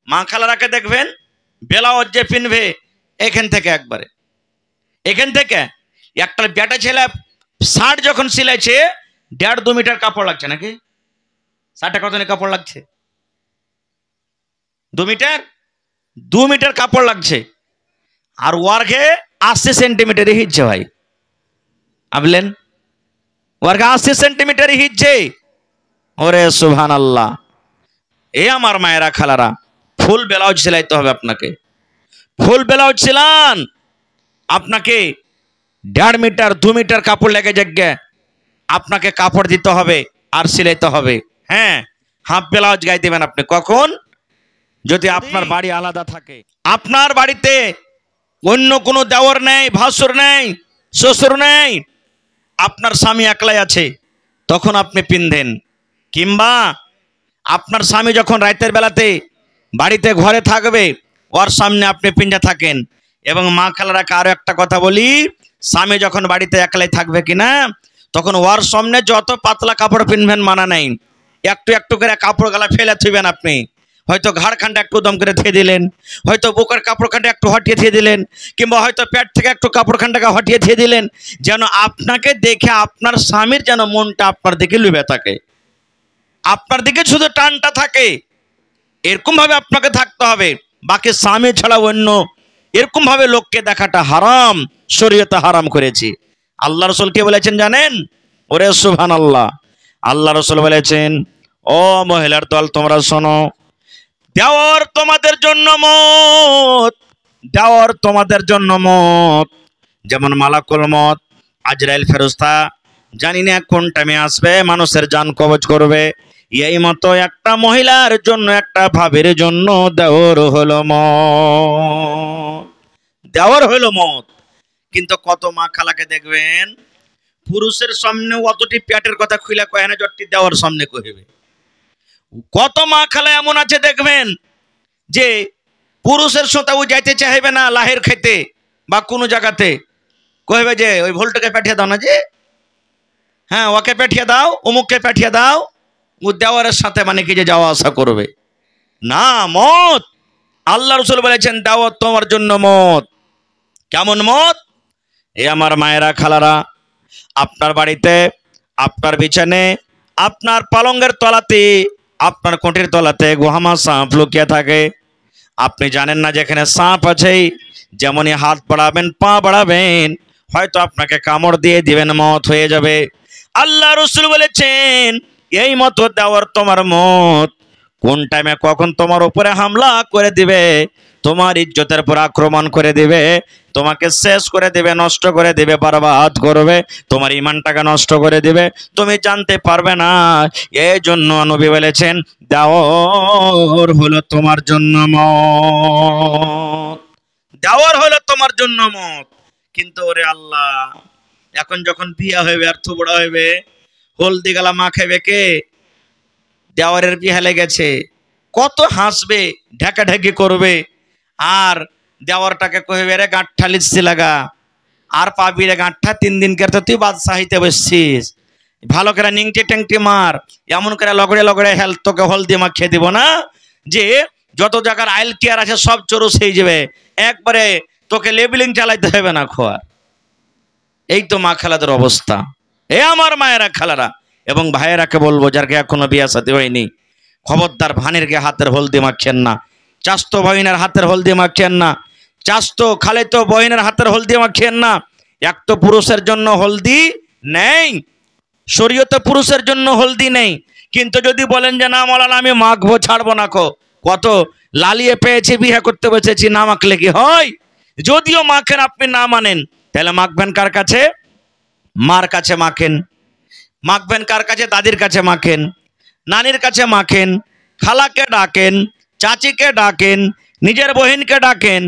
মা খালারাকে দেখবেন ব্লাউজ যে পিনবে এখান থেকে একবারে, এখান থেকে একটা বেটা ছেলে শার্ট যখন সিলাইছে 1.5-2 মিটার কাপড় লাগছে নাকি? শার্টে কত কাপড় লাগছে? 2 মিটার কাপড় লাগছে, আর ওয়ার্কে 80 সেন্টিমিটারই হিচ্ছে ভাই। ভাবলেন ওয়ার্কে 80 সেন্টিমিটারই হিচ্ছে। ওরে সুবহানাল্লাহ। এ আমার মায়েরা খালারা, ফুল ব্লাউজ সেলাইতে হবে আপনাকে। ফুল ব্লাউজ সিলান, আপনাকে 1.5 মিটার 2 মিটার কাপড় লেগে যাবে, আপনাকে কাপড় দিতে হবে আর সিলাইতে হবে। হ্যাঁ, হাফ ব্লাউজ গায়ে দেবেন আপনি কখন? যদি আপনার বাড়ি আলাদা থাকে, আপনার বাড়িতে অন্য কোনো দেওর নেই, ভাসুর নেই, শ্বশুর নেই, আপনার স্বামী একলাই আছে, তখন আপনি পিনদেন। কিংবা আপনার স্বামী যখন রাতের বেলাতে বাড়িতে ঘরে থাকবে, ওর সামনে আপনি পিঞ্জা থাকেন। এবং মা খালারাকে আরো একটা কথা বলি, স্বামী যখন বাড়িতে একলাই থাকবে কিনা, তখন ওর সামনে যত পাতলা কাপড় পিনবেন মানা নেই, একটু একটু করে কাপড় গালা ফেলে থুইবেন আপনি। হয়তো ঘাড়খানটা একটু দম করে ধুয়ে দিলেন, হয়তো বুকের কাপড়খানটা একটু হটিয়ে ধুয়ে দিলেন, কিংবা হয়তো পেট থেকে একটু কাপড়খানটাকে হটিয়ে ধুয়ে দিলেন, যেন আপনাকে দেখে আপনার স্বামীর যেন মনটা আপনার দিকে লুবে থাকে, আপনার দিকে শুধু টানটা থাকে। এরকম ভাবে আপনাকে থাকতে হবে। বাকি স্বামী ছাড়া অন্য এরকম ভাবে লোককে দেখাটা হারাম, শরীয়তে হারাম করেছি। আল্লাহ রাসূল কে বলেছেন জানেন? ওরে সুবহানাল্লাহ। আল্লাহ রাসূল বলেছেন, ও মহিলার দল তোমরা শোনো, দেওর তোমাদের জন্য মত, দেওর তোমাদের জন্য মত। যেমন মালাকুল মত, আজরাইল ফেরেশতা জানি না কোন টাইমে আসবে, মানুষের জান কবজ করবে। এই মতো একটা মহিলার জন্য, একটা ভাবের জন্য দেওর হলো মত, দেওর হলো মত। কিন্তু কত মা খালাকে দেখবেন পুরুষের সামনে অতটি পেটের কথা খুলে কয় না, যতটি দেওয়ার সামনে কইবে। কত মা খালা এমন আছে দেখবেন যে পুরুষের সাথে ও যাইতে চাইবে না লাহের খেতে বা কোনো জায়গাতে, কইবে যে ওই ভোলটাকে পাঠিয়ে দাও না, যে হ্যাঁ ওকে পাঠিয়ে দাও, অমুককে পাঠিয়ে দাও, ও দেওয়ারের সাথে মানে কি যে যাওয়া আসা করবে না। মত আল্লাহ রাসূল বলেছেন দাওয়াত তোমার জন্য মত। কেমন মত? এ আমার মায়েরা খালারা, আপনার বাড়িতে, আপনার বিছানে, আপনার পালঙ্গের তলাতে, আপনার কোটির তলাতে গোহামা সাপ লুকিয়ে থাকে। আপনি জানেন না যেখানে সাপ আছে, যেমনই হাত বাড়াবেন, পা বাড়াবেন, হয়তো আপনাকে কামড় দিয়ে দিবেন, মত হয়ে যাবে। আল্লাহ রাসূল বলেছেন এই মত দেওয়ার তোমার মত। কোন টাইমে কখন তোমার উপরে হামলা করে দিবে, তোমার ইজ্জতের উপর আক্রমণ করে দিবে, তোমাকে শেষ করে দিবে, নষ্ট করে দিবে, বরবাদ করবে, তোমার ঈমানটাকে নষ্ট করে দিবে, তুমি জানতে পারবে না। এই জন্য নবী বলেছেন দেওর হলো তোমার জন্য মত, দেওর হলো তোমার জন্য মত। কিন্তু ওরে আল্লাহ, এখন যখন বিয়া হইবে আর থুবড়া হইবে, হলদি গালা মা খাইবে কে? দেওয়ারের বিয়া লেগেছে, কত হাসবে, ঢাকাঢাকি করবে, আর দেওয়ারটাকে কইবে রে গাঁঠা লিচ্ছি লাগা, আর পাবি রে গাঁঠা 3 দিন করতে তুই বাদশাহিতে বসছিস, ভালো করে নিংটি ট্যাংটি মার, এমন করে লগড়ে লগড়ে হেলথ তোকে হলদি মাখিয়ে দিব না যে যত জায়গার আইল কেয়ার আছে সব চরুস হয়ে যাবে, একবারে তোকে লেবেলিং চালাইতে হবে না খোয়ার। এই তো মা খালাদের অবস্থা। এ আমার মায়েরা খালারা এবং ভাইয়েরাকে বলবো, যারকে এখনো বিয়া শাদী হয়নি, খবরদার ভানিরকে হাতের হলদি মাখছেন না, চাস্তো বহিনের হাতের হলদি মাখছেন না, চাস্তো খালেতো বহিনের হাতের হলদি মাখছেন না। এক তো পুরুষের জন্য হলদি নেই, শরীয়তে পুরুষের জন্য হলদি নেই, কিন্তু যদি বলেন যে না মাওলানা আমি মাখবো, ছাড়বো না, কত লালিয়ে পেয়েছি, বিয়ে করতে বসেছি, না মাখলে কি হয়? যদিও মাখেন, আপনি না মানেন, তাহলে মাখবেন কার কাছে? মার কাছে মাখেন। মাখবেন কার কাছে? দাদির কাছে মাখেন, নানির কাছে মাখেন, খালাকে ডাকেন, চাচিকে ডাকেন, নিজের বহিনকে ডাকেন।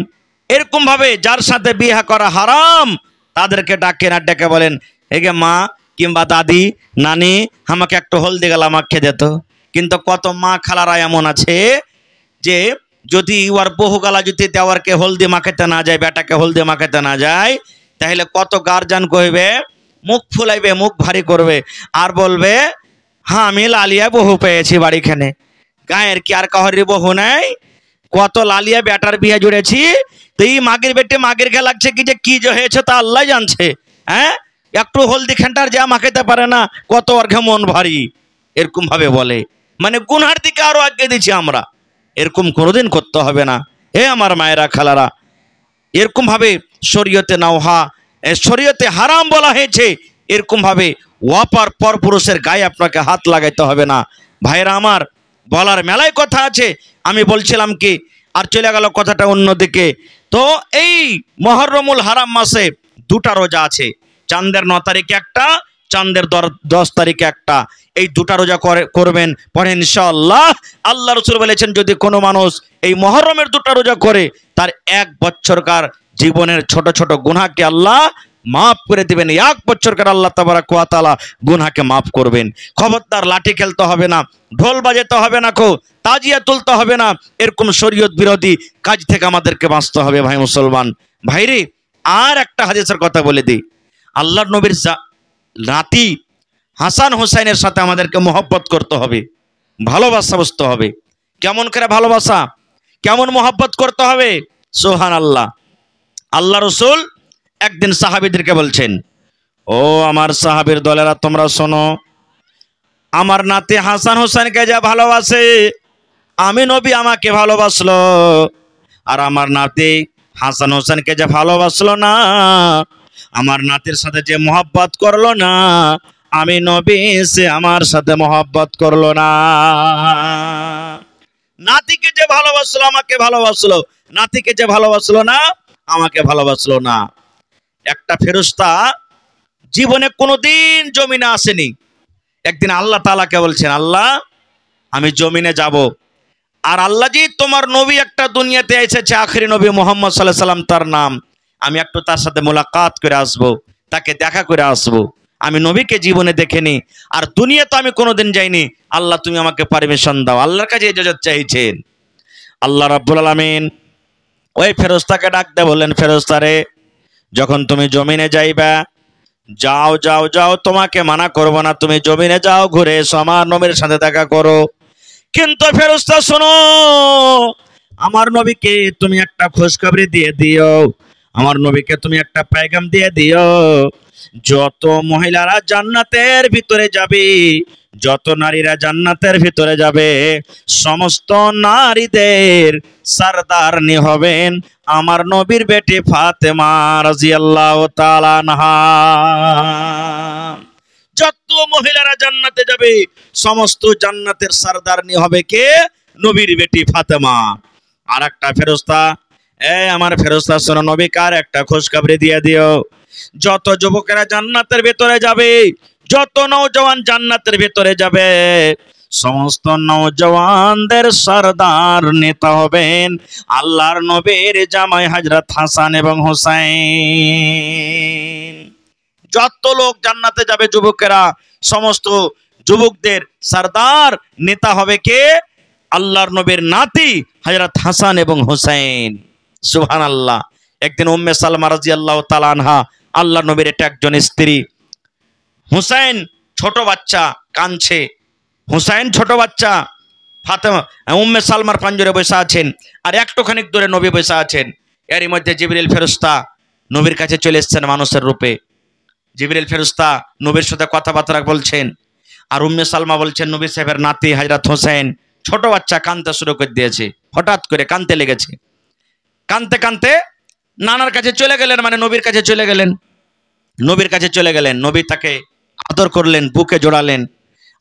এরকম ভাবে যার সাথে বিয়ে করা হারাম তাদেরকে ডাকেন, আর ডেকে বলেন এগে মা কিংবা দাদি, নানি আমাকে একটু হলদি গালা মাখিয়ে দিত। কিন্তু কত মা খালারা এমন আছে যে যদি ওর বহু গালা যদি দেওয়ারকে হলদি মাখাতে না যায়, বেটাকে হলদি মাখাতে না যায়, তাহলে কত গার্জান কইবে, মুখ ফুলাইবে, মুখ ভারী করবে, আর বলবে হ্যাঁ আমি লালিয়া বহু পেয়েছি বাড়িখানে। গায়ের কি আর কাহরি বহু নাই? কত লালিয়া বেটার বিয়ে জুড়েছি, তো এই মাগের বেটে মাগের খেয়ে লাগছে কি যে হয়েছে তা আল্লাহ জানছে। হ্যাঁ, একটু হলদি খেন্টার যা মাখাইতে পারে না, কত অর্ঘে মন ভারী, এরকম ভাবে বলে। মানে গুনহার দিকে আরো আগে দিচ্ছি আমরা, এরকম কোনোদিন করতে হবে না। হে আমার মায়েরা খালারা, এরকম ভাবে শরীয়তে নাওহা, শরীয়তে হারাম বলা হয়েছে, এরকম ভাবে ওয়াপার পর পুরুষের গায়ে আপনাকে হাত লাগাইতে হবে না। ভাইরা আমার, বলার মেলায় কথা আছে, আমি বলছিলাম কি আর চলে গেল কথাটা অন্যদিকে। তো এই মুহররমুল হারাম মাসে দুটা রোজা আছে, চাঁদের 9 তারিখে একটা, চাঁদের 10 তারিখে একটা। এই দুটা রোজা করবেন, পরে ইনশাআল্লাহ আল্লাহ রাসূল বলেছেন যদি কোনো মানুষ এই মুহররমের দুটা রোজা করে, তার 1 বছরকার জীবনের ছোট ছোট গুনাহকে আল্লাহ মাফ করে দিবেন। 1 বছরকার আল্লাহ তাবারাক ওয়া তাআলা গুনাহকে মাফ করবেন। খবরদার লাঠি খেলতে হবে না, ঢোল বাজাতে হবে না, তাজিয়া তুলতে হবে না, এরকম শরীয়ত বিরোধী কাজ থেকে আমাদেরকে বাঁচতে হবে। ভাই মুসলমান ভাইরে, আর একটা হাদিসের কথা বলে দিই, আল্লাহর নবীর নাতি হাসান হোসেনের সাথে আমাদেরকে মহব্বত করতে হবে, ভালোবাসা বুঝতে হবে। কেমন করে ভালোবাসা, কেমন মহব্বত করতে হবে? সুবহানাল্লাহ। আল্লাহ রাসূল একদিন সাহাবীদেরকে বলছেন, ও আমার সাহাবীর দলেরা তোমরা শোনো, আমার নাতি হাসান হোসেনকে যা ভালোবাসে আমি নবী আমাকে ভালোবাসলো, আর আমার নাতি হাসান হোসেনকে যে ভালোবাসলো না, আমার নাতির সাথে যে মহব্বত করলো না, আমি নবী সে আমার সাথে মহব্বত করলো না। নাতিকে যে ভালোবাসলো আমাকে ভালোবাসলো, নাতিকে যে ভালোবাসলো না আমাকে ভালোবাসলো না। একটা ফেরেশতা জীবনে কোনোদিন জমিনে আসেনি, একদিন আল্লাহ তাআলাকে বলছেন, আল্লাহ আমি জমিনে যাব, আর আল্লাহ জি তোমার নবী একটা দুনিয়াতে এসেছে, আখেরি নবী মুহাম্মদ সাল্লাল্লাহু আলাইহি সাল্লাম তার নাম, আমি একটু তার সাথে মোলাকাত করে আসবো, তাকে দেখা করে আসবো। আমি নবীকে জীবনে দেখিনি, আর দুনিয়া তো আমি কোনোদিন যাইনি, আল্লাহ তুমি আমাকে পারমিশন দাও। আল্লাহর কাছে ইজাজত চাইছেন। আল্লাহ রাব্বুল আলামিন ওই ফেরেশতাকে ডাক দিয়ে বললেন, ফেরেশতা রে, যখন তুমি জমিনে যাইবা, যাও যাও যাও, তোমাকে মানা করব না, তুমি জমিনে যাও, ঘুরে এসো, আমার নবীর সাথে দেখা করো। কিন্তু ফেরেশতা শোনো, আমার নবীকে তুমি একটা খুশখবরি দিয়ে দিও, আমার নবীকে তুমি একটা পেগাম দিয়ে দিও, যত মহিলারা জান্নাতের ভিতরে যাবে, যত নারীরা জান্নাতের ভিতরে যাবে, সমস্ত নারীদের সরদারনি হবেন আমার নবীর বেটি ফাতেমা রাদিয়াল্লাহু তাআলা আনহা। যত মহিলারা জান্নাতে যাবে সমস্ত জান্নাতের সরদারনি হবে কে? নবীর বেটি ফাতেমা। আর একটা ফেরেশতা, আমার ফেরেশতা শোনো, নবী কার একটা খুশখবরি দিয়ে দিও, যত যুবকেরা জান্নাতের ভিতরে যাবে, যত নওজওয়ান জান্নাতের ভিতরে যাবে, সমস্ত নওজওয়ানদের সরদার নেতা হবেন আল্লাহর নবীর জামাই হযরত হাসান এবং হুসাইন। যত লোক জান্নাতে যাবে যুবকেরা, সমস্ত যুবকদের সরদার নেতা হবে কে? আল্লাহর নবীর নাতি হযরত হাসান এবং হুসাইন। সুবহানাল্লাহ। একদিন উম্মে সালমা রাদিয়াল্লাহু তাআলা আনহা, আল্লাহর নবীর এটা একজন স্ত্রী, হুসাইন ছোট বাচ্চা কাঁদছে, হুসাইন ছোট বাচ্চা, ফাতেমা উম্মে সালমার পাঞ্জরে বসে আছেন, আর একটুখানি দূরে নবী বসে আছেন। এরই মধ্যে জিবরিল ফেরেশতা নবীর কাছে চলে এসেছেন মানুষের রূপে। জিবরিল ফেরেশতা নবীর সাথে কথাবার্তা বলছেন, আর উম্মে সালমা বলছেন নবী সাহেবের নাতি হযরত হোসেন ছোট বাচ্চা কাঁদতে শুরু করে দিয়েছে, হঠাৎ করে কাঁদতে লেগেছে। কাঁদতে কাঁদতে নানার কাছে চলে গেলেন, মানে নবীর কাছে চলে গেলেন। নবীর কাছে চলে গেলেন, নবী তাকে আদর করলেন, বুকে জড়ালেন,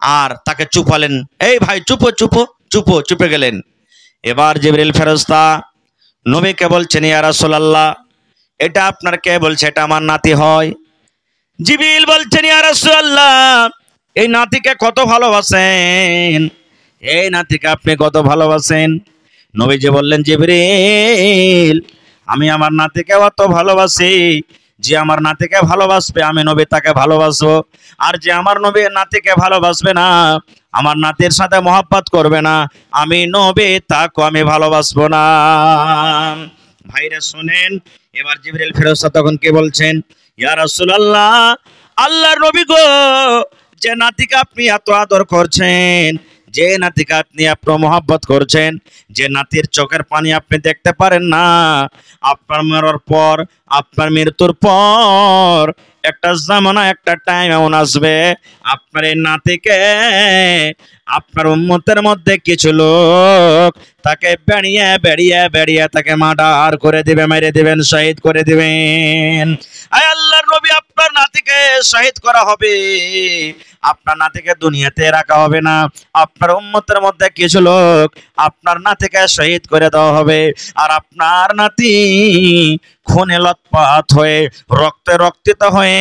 আর তাকে চুপালেন, এই ভাই চুপো চুপো চুপো, চুপে গেলেন। এবার জিবরিল ফেরেশতা নবীকে বলছেন, ইয়া রাসূলুল্লাহ, এটা আপনার কে বলছে? এটা আমার নাতি হয়। জিবরিল বলছেন, ইয়া রাসূলুল্লাহ, এই নাতিকে কত ভালোবাসেন, এই নাতিকে আপনি কত ভালোবাসেন? নবীজি বললেন, জিবরিল, আমি আমার নাতিকে অত ভালোবাসি, যে আমার নাতিকে ভালোবাসবে আমি নবী তাকে ভালোবাসবো, আর যে আমার নবী নাতিকে ভালোবাসবে না, আমার নাতির সাথে মহব্বত করবে না, আমি নবী তাকে আমি ভালোবাসবো না। ভাইরা শুনেন, এবার জিবরিল ফেরেশতা তখন কি বলছেন? ইয়া রাসূলুল্লাহ, আল্লাহর নবী গো, যে নাতিকে আপনি এত আদর করছেন, যে নাতিকে আপনি আপনার মহব্বত করছেন, যে নাতির চোখের পানি আপনি দেখতে পারেন না, আপনার মরার পর, আপনার মৃত্যুর পর একটা জামানা, একটা টাইম এমন আসবে, আপনার এই নাতিকে আপনার উম্মতের মধ্যে কিছু লোক তাকে বেড়িয়ে বেড়িয়ে বেড়িয়ে তাকে মার্ডার করে দিবে, মেরে দিবেন, শহীদ করে দিবেন। আয় আল্লাহর নবী, আপনার নাতিকে শহীদ করা হবে, আপনার নাতিকে দুনিয়াতে রাখা হবে না, আপনার উম্মতের মধ্যে কিছু লোক আপনার নাতিকে শহীদ করে দেওয়া হবে, আর আপনার নাতি খুনে লতপাত হয়ে, রক্তে রক্তিত হয়ে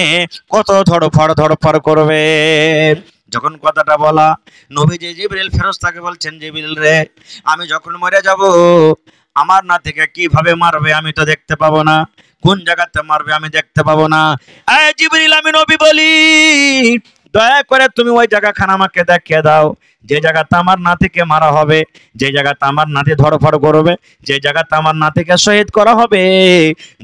কত ধড়ফড় করবে। যখন কথাটা বলা, নবীজি জিবরিল ফেরেশতাকে বলছেন, জিবরিল রে, আমি যখন মরে যাব, আমার নাতিকে কিভাবে মারবে আমি তো দেখতে পাবো না, কোন জায়গাতে মারবে আমি দেখতে পাবো না। এই জিবরিল, আমি নবী বলি, দয়া করে তুমি ওই জায়গাখানা আমাকে দেখিয়ে দাও, যে জায়গাতে আমার নাতিকে মারা হবে, যে জায়গাতে আমার নাতি ধড়ফড় করবে, যে জায়গাতে আমার নাতিকে শহীদ করা হবে,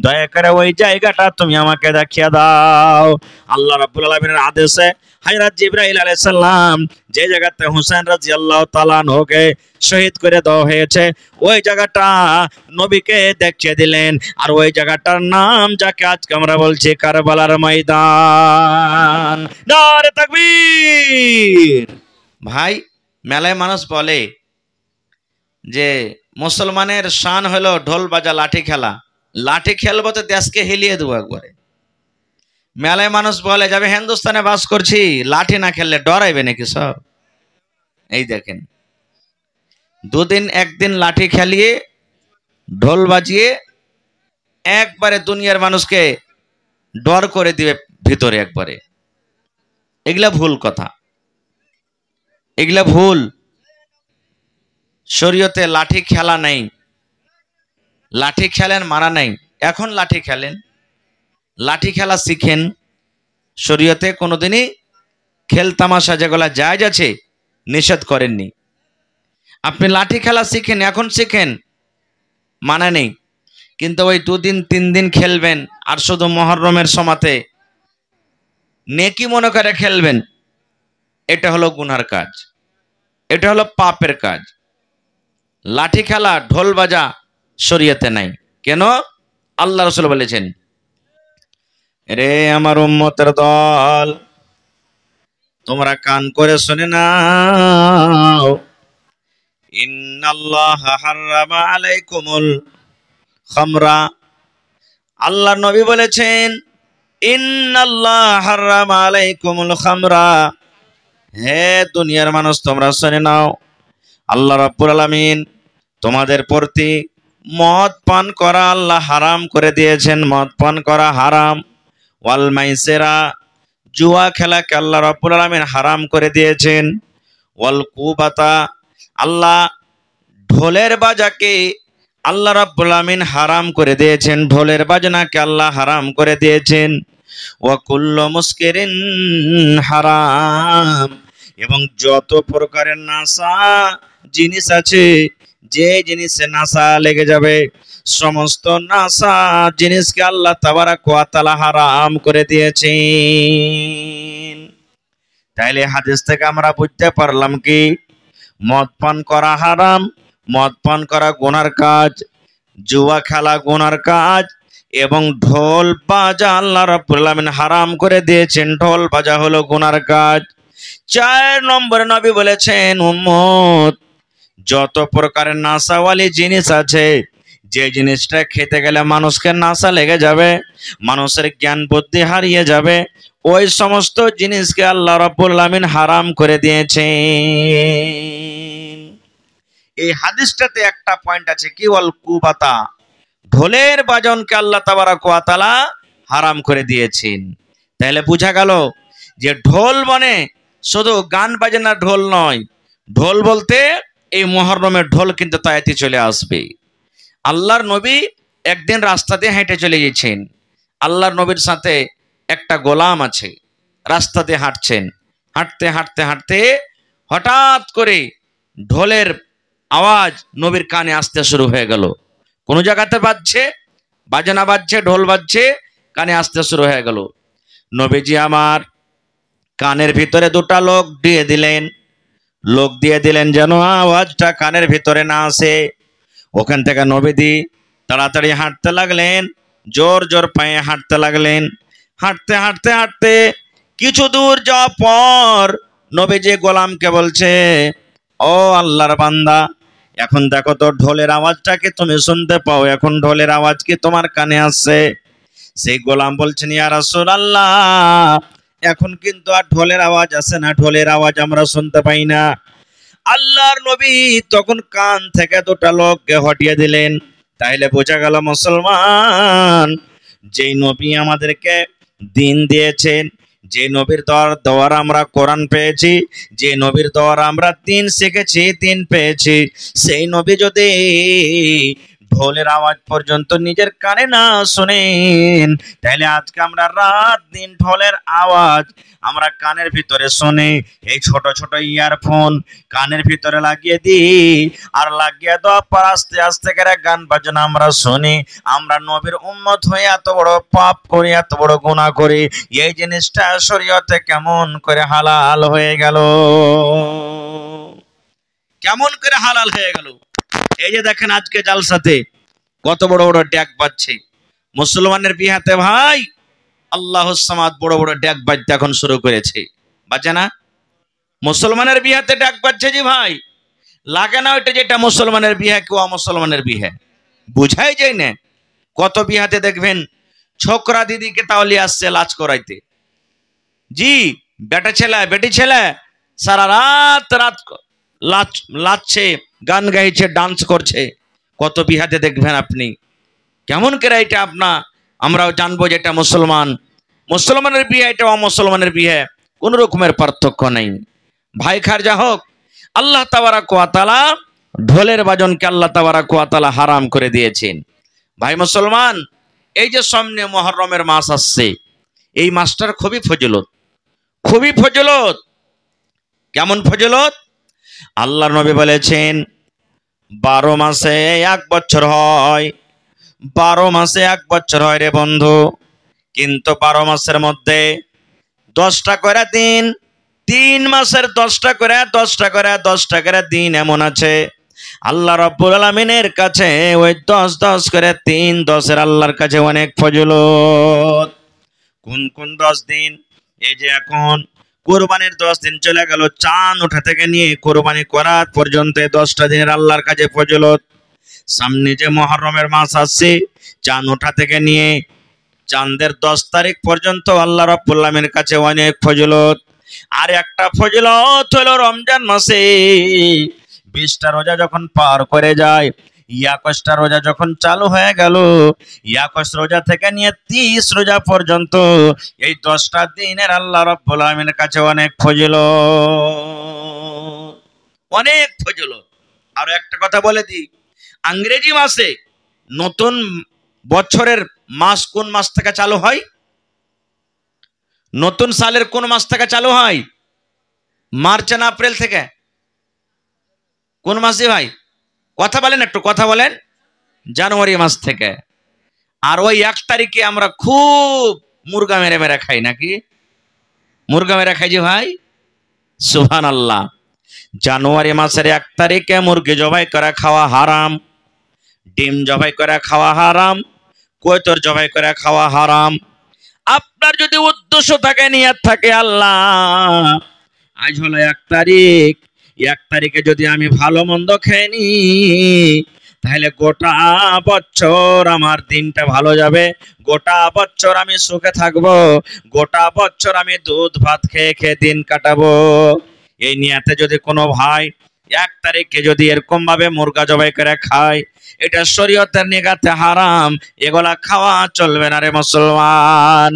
দয়া করে ওই জায়গাটা তুমি আমাকে দেখিয়ে দাও। আল্লাহ রাব্বুল আলামিনের আদেশে হযরত জিবরাইল আলাইহিস সালাম যে জায়গাতে হুসাইন রাদিয়াল্লাহু তাআলা আনহুকে শহীদ করে দেওয়া হয়েছে, ওই জায়গাটা নবীকে দেখিয়ে দিলেন। আর ওই জায়গাটার নাম, যাকে আজকে আমরা বলছি কারবালার ময়দান। নারে তাকবীর। ভাই, মেলায় মানুষ বলে যে মুসলমানের শান হলো ঢোল বাজা, লাঠি খেলা, লাঠি খেলবো তো দেশকে হিলিয়ে দেবো একবারে। মেলায় মানুষ বলে যাবে হিন্দুস্তানে বাস করছি, লাঠি না খেললে ডরাইবে নাকি সব? এই দেখেন, দুদিন একদিন লাঠি খেলিয়ে, ঢোল বাজিয়ে একবারে দুনিয়ার মানুষকে ডর করে দিবে ভিতরে একবারে। এগুলা ভুল কথা, এগুলা ভুল। শরীয়তে লাঠি খেলা নেই, লাঠি খেলেন মারা নাই। এখন লাঠি খেলেন, লাঠি খেলা শিখেন। শরীয়তে কোনোদিনই খেল তামাশা যেগুলা জায়েজ আছে নিষেধ করেননি। আপনি লাঠি খেলা শিখেন, এখন শিখেন, মানা নেই। কিন্তু ওই দুদিন তিন দিন খেলবেন আর শুধু মুহররমের সময়তে নেকি মনে করে খেলবেন, এটা হলো গুনার কাজ, এটা হলো পাপের কাজ। লাঠি খেলা, ঢোল বাজা শরীয়তে নাই। কেন? আল্লাহ রাসূল বলেছেন, রে আমার উম্মতের দল, তোমরা কান করে শুনে নাও, ইন্নাল্লাহা হাররামা আলাইকুমুল খামরা। আল্লাহর নবী বলেছেন, ইন্নাল্লাহা হাররামা আলাইকুমুল খামরা। হে দুনিয়ার মানুষ, তোমরা শুনে নাও, আল্লাহ রাব্বুল আলামিন তোমাদের প্রতি মদ পান করা আল্লাহ হারাম করে দিয়েছেন, মদ পান করা হারাম। ওয়াল মাইসিরা, জুয়া খেলাকে আল্লাহ রাব্বুল আলামিন হারাম করে দিয়েছেন। ওয়াল কুবাতা, আল্লাহ ঢোলের বাজাকে আল্লাহ রাব্বুল আলামিন হারাম করে দিয়েছেন, ঢোলের বাজনাকে আল্লাহ হারাম করে দিয়েছেন। ওয়া কুল্লু মুসকিরিন হারাম, এবং যত প্রকারের নাশা জিনিস আছে, যে জিনিসে নাশা লেগে যাবে, সমস্ত নাশা জিনিসকে আল্লাহ তাবারাক ওয়া তাআলা হারাম করে দিয়েছেন। তাইলে হাদিস থেকে আমরা বুঝতে পারলাম কি, মদ পান করা হারাম, মদ পান করা গুনার কাজ, জুয়া খেলা গুনার কাজ, এবং ঢোল বাজা আল্লাহ রাব্বুল আলামিন হারাম করে দিয়েছেন, ঢোল বাজা হলো গুনার কাজ। 4 নম্বরে নবী বলেছেন, উম্মত, যত প্রকারের নাশাওয়ালি জিনিস আছে, যে জিনিসটা খেতে গেলে মানুষকে নাশা লেগে যাবে, মানুষের জ্ঞান বুদ্ধি হারিয়ে যাবে, ওই সমস্ত জিনিসকে আল্লাহ রাব্বুল আলামিন হারাম করে দিয়েছেন। এই হাদিসটাতে একটা পয়েন্ট আছে কি, ওয়াল কুবাতা, ঢোলের বাজনকে আল্লাহ তাবারাক ওয়া তাআলা হারাম করে দিয়েছেন। তাহলে বোঝা গেল যে ঢোল মানে শুধু গান বাজনার ঢোল নয়, ঢোল বলতে এই মুহররমের ঢোল কিন্তু তায়াতি চলে আসবে। আল্লাহর নবী একদিন রাস্তা দিয়ে হেঁটে চলে গেছেন, আল্লাহর নবীর সাথে একটা গোলাম আছে, রাস্তা দিয়ে হাঁটছেন, হাঁটতে হাঁটতে হাঁটতে হঠাৎ করে ঢোলের আওয়াজ নবীর কানে আসতে শুরু হয়ে গেল। কোন জায়গাতে বাজছে, বাজনা বাজছে, ঢোল বাজছে, কানে আসতে শুরু হয়ে গেল। নবীজি আমার কানের ভিতরে দুটা লোক দিয়ে দিলেন, লোক দিয়ে দিলেন যেন আওয়াজটা কানের ভিতরে না আসে। ওখান থেকে নবীজি তাড়াতাড়ি হাঁটতে লাগলেন, জোর জোর পায়ে হাঁটতে লাগলেন। হাঁটতে হাঁটতে হাঁটতে কিছু দূর যাওয়ার পর নবীজি গোলামকে বলছে, ও আল্লাহর বান্দা, এখন দেখো তো ঢোলের আওয়াজটা কি তুমি শুনতে পাও? এখন ঢোলের আওয়াজ কি তোমার কানে আসছে? সেই গোলাম বলছেন, ইয়া রাসূলুল্লাহ, এখন কিন্তু আর ঢোলের আওয়াজ আসে না, ঢোলের আওয়াজ আমরা শুনতে পাই না। আল্লাহর নবী তখন কান থেকে দুটা লোককে হটিয়ে দিলেন। তাইলে বোঝা গেল মুসলমান, যেই নবী আমাদেরকে দিন দিয়েছেন, যে নবীর দ্বারা আমরা কোরআন পেয়েছি, যে নবীর দ্বারা আমরা দিন শিখেছি, দিন পেয়েছি, সেই নবী যদি ঢোলের আওয়াজ পর্যন্ত নিজের কানে না শুনেন, তাহলে আজকে আমরা রাত দিন ঢোলের আওয়াজ আমরা কানের ভিতরে শুনি। এই ছোট ছোট ইয়ারফোন কানের ভিতরে লাগিয়ে দিই, আর লাগিয়ে দেওয়ার পর আস্তে আস্তে করে গান বাজনা আমরা শুনি। আমরা নবীর উম্মত হয়ে এত বড় পাপ করি, এত বড় গুনাহ করি। এই জিনিসটা শরীয়তে কেমন করে হালাল হয়ে গেল? কেমন করে হালাল হয়ে গেল? এই যে দেখেন আজকে জালসাতে কত বড় বড় ড্যাক বাজছে মুসলমানের বিহাতে ভাই। আল্লাহুস সামাদ বড় বড় ড্যাক বাজতে এখন শুরু করেছে, বাজে না? মুসলমানের বিহাতে ড্যাক বাজছে জি ভাই, লাগে না ওইটা যেটা মুসলমানের বিহা কেউ মুসলমানের বিহা বুঝাই যায় না। কত বিহাতে দেখবেন ছোকরা দিদিকে তাহলে আসছে লাজ করাইতে, জি বেটা ছেলে বেটি ছেলে সারা রাত রাত লাচছে, গান গাইছে, ডান্স করছে। কত বিহাতে দেখবেন আপনি। কেমন করে এটা আমরাও জানবো যে এটা মুসলমান, মুসলমানের বিয়ে, এটা অমুসলমানের বিয়ে, কোন রকমের পার্থক্য নেই ভাই। খার যা হোক, আল্লাহ তাবারাক ওয়া তাআলা ঢোলের বাজনকে আল্লাহ তাবারাক ওয়া তাআলা হারাম করে দিয়েছেন। ভাই মুসলমান, এই যে সামনে মুহররমের মাস আসছে, এই মাসটার খুবই ফজিলত, খুবই ফজিলত। কেমন ফজিলত? আল্লাহর নবী বলেছেন 12 মাসে 1 বছর হয়, 12 মাসে 1 বছর হয় রে বন্ধু, কিন্তু 12 মাসের মধ্যে 10টা করে দিন, 3 মাসের 10টা করে 10টা করে 10টা করে দিন এমন আছে আল্লাহ রাব্বুল আলামিনের কাছে ওই 10 10 করে 3 10-এর আল্লাহর কাছে অনেক ফজিলত। কোন কোন 10 দিন? এই যে এখন কুরবানির 10 দিন চলে গেল, চাঁদ ওঠা থেকে নিয়ে কুরবানি করার পর্যন্ত 10টা দিনের আল্লাহর কাছে ফজিলত। সামনে যে মুহররমের মাস আসছে, চাঁদ ওঠা থেকে নিয়ে চাঁদের 10 তারিখ পর্যন্ত আল্লাহ রাব্বুল আলামিনের কাছে অনেক ফজিলত। আর একটা ফজিলত হলো রমজান মাসে 20টা রোজা যখন পার করে যায়, 21টা রোজা যখন চালু হয়ে গেল, 21 রোজা থেকে নিয়ে 30 রোজা পর্যন্ত এই 10টা দিনের আল্লাহ রাব্বুল আলামিনের কাছে অনেক ফজিলত, অনেক ফজিলত। আর একটা কথা বলে দিই, ইংরেজি মাসে নতুন বছরের মাস কোন মাস থেকে চালু হয়? নতুন সালের কোন মাস থেকে চালু হয়? মার্চ না এপ্রিল থেকে? কোন মাসে ভাই? কথা বলেন, একটু কথা বলেন। জানুয়ারি মাস থেকে। আর ওই 1 তারিখে আমরা খুব মুরগা মেরে মেরে খাই, নাকি? মুরগা মেরে খাই যে ভাই, সুবহানাল্লাহ। জানুয়ারি মাসের 1 তারিখে মুরগি জবাই করে খাওয়া হারাম, ডিম জবাই করে খাওয়া হারাম, কয়তর জবাই করে খাওয়া হারাম। আপনার যদি উদ্দেশ্য থাকে, নিয়ত থাকে, আল্লাহ আজ হলো 1 তারিখ, 1 তারিখে যদি আমি ভালো মন্দ খেয়ে নি, তাহলে গোটা বছর আমার দিনটা ভালো যাবে, গোটা বছর আমি সুখে থাকবো, গোটা বছর আমি দুধ ভাত খেয়ে খেয়ে দিন কাটাবো। এই নিয়তে যদি কোনো ভাই 1 তারিখে যদি এরকম ভাবে মুরগা জবাই করে খায়, এটা শরীয়তের নিগাতে হারাম, এগুলা খাওয়া চলবে না রে মুসলমান।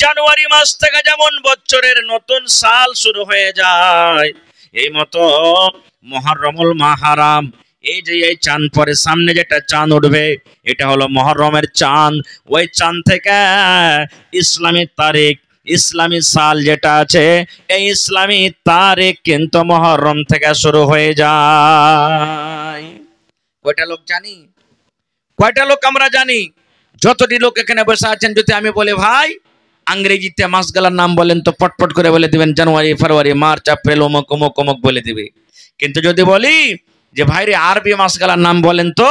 জানুয়ারি মাস থেকে যেমন বছরের নতুন সাল শুরু হয়ে যায়, এই মতো মুহররমুল মুহাররম, এই যে এই চাঁদ পরে সামনে যেটা চাঁদ উঠবে, এটা হলো মুহররমের চাঁদ। ওই চাঁদ থেকে ইসলামী তারিখ, ইসলামী সাল যেটা আছে, এই ইসলামী তারিখ কিন্তু মুহররম থেকে শুরু হয়ে যায়। কয়টা লোক জানি? কয়টা লোক আমরা জানি? যতটি লোক এখানে বসে আছেন, যদি আমি বলি ভাই ইংরেজিতে মাসগুলোর নাম বলেন তো পটপট করে বলে দিবেন, জানুয়ারি, ফেব্রুয়ারি, মার্চ, এপ্রিল, অমুক অমুক অমুক বলে দিবে। কিন্তু যদি বলি যে ভাইরে আরবি মাসগুলোর নাম বলেন তো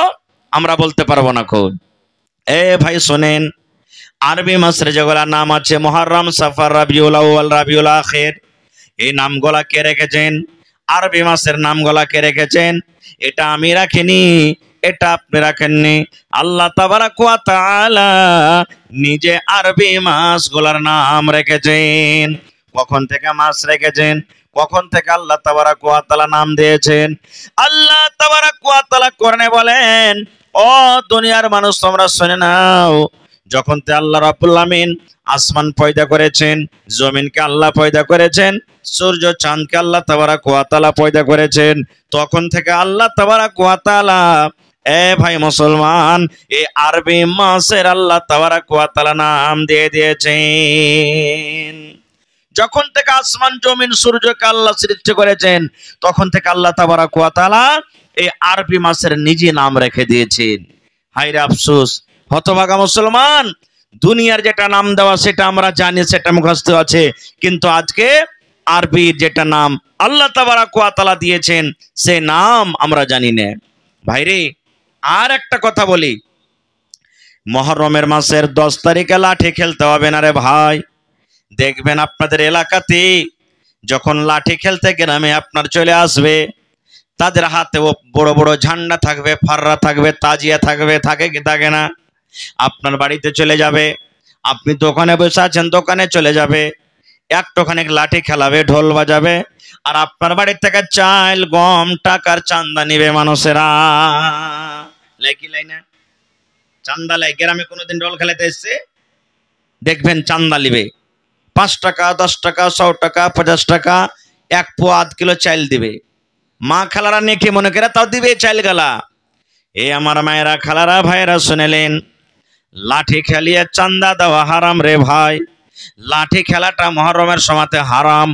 আমরা বলতে পারবো না। খুব এ ভাই শোনেন, আরবি মাসের যেগুলা নাম আছে মুহররম, সফর, রবিউল আউয়াল, রবিউল আখির, এই নামগুলা কে রেখেছেন? আরবি মাসের নামগুলা কে রেখেছেন? এটা আমি রাখিনি, এটা আপনি রাখেননি। আল্লাহ তাবারাক ওয়া তাআলা নিজে আরবি মাসগুলার নাম রেখেছেন। কখন থেকে মাস রেখেছেন? কখন থেকে আল্লাহ তাবারাক ওয়া তাআলা নাম দিয়েছেন? আল্লাহ তাবারাক ওয়া তাআলা কোরআনে বলেন, ও দুনিয়ার মানুষ তোমরা শুনে নাও, যখন তে আল্লাহ রাব্বুল আমিন আসমান পয়দা করেছেন, জমিনকে আল্লাহ পয়দা করেছেন, সূর্য চাঁদকে আল্লাহ তাবারাক ওয়া তাআলা পয়দা করেছেন, তখন থেকে আল্লাহ তাবারাক ওয়া তাআলা এ ভাই মুসলমান এই আরবি মাসের আল্লাহ তাবারাক ওয়া তাআলা নাম দিয়ে দিয়েছেন। যখন থেকে আসমান জমিন সূর্যকে আল্লাহ সৃষ্টি করেছেন তখন থেকে আল্লাহ তাবারাক ওয়া তাআলা এই আরবি মাসের নিজে নাম রেখে দিয়েছেন। হায়রে আফসোস হতভাগা মুসলমান, দুনিয়ার যেটা নাম দেওয়া সেটা আমরা জানি, সেটা মুখস্থ আছে, কিন্তু আজকে আরবির যেটা নাম আল্লাহ তাবারাক ওয়া তাআলা দিয়েছেন সে নাম আমরা জানি না। ভাইরে আর একটা কথা বলি, মুহররমের মাসের 10 তারিখে লাঠি খেলতে হবে না রে ভাই। দেখবেন আপনাদের এলাকাতে যখন লাঠি খেলতে গ্রামে আপনার চলে আসবে, তাদের হাতে বড় বড় ঝান্ডা থাকবে, ফাররা থাকবে, তাজিয়া থাকবে, থাকে কি থাকে না? আপনার বাড়িতে চলে যাবে, আপনি দোকানে বসে আছেন, দোকানে চলে যাবে, একটুখানি লাঠি খেলাবে, ঢোল বাজাবে, আর আপনার বাড়ির থেকে চাল, গম, টাকার চান্দা নিবে মানুষেরা। লাইকি লাই না? চান্দা লাই। গ্রামে কোনোদিন ঢোল খেলাতে এসছে দেখবেন চান্দা নিবে, 5 টাকা, 10 টাকা, 100 টাকা, 50 টাকা, 1 পোয়া 1 কিলো চাল দিবে। মা খালারা নেকি মনে করে তাও দিবে চাল গালা। এ আমার মায়েরা, খালারা, ভাইরা শুনেলেন, লাঠি খেলিয়ে চান্দা দেওয়া হারাম রে ভাই। লাঠি খেলাটা মুহররমের সময়তে হারাম,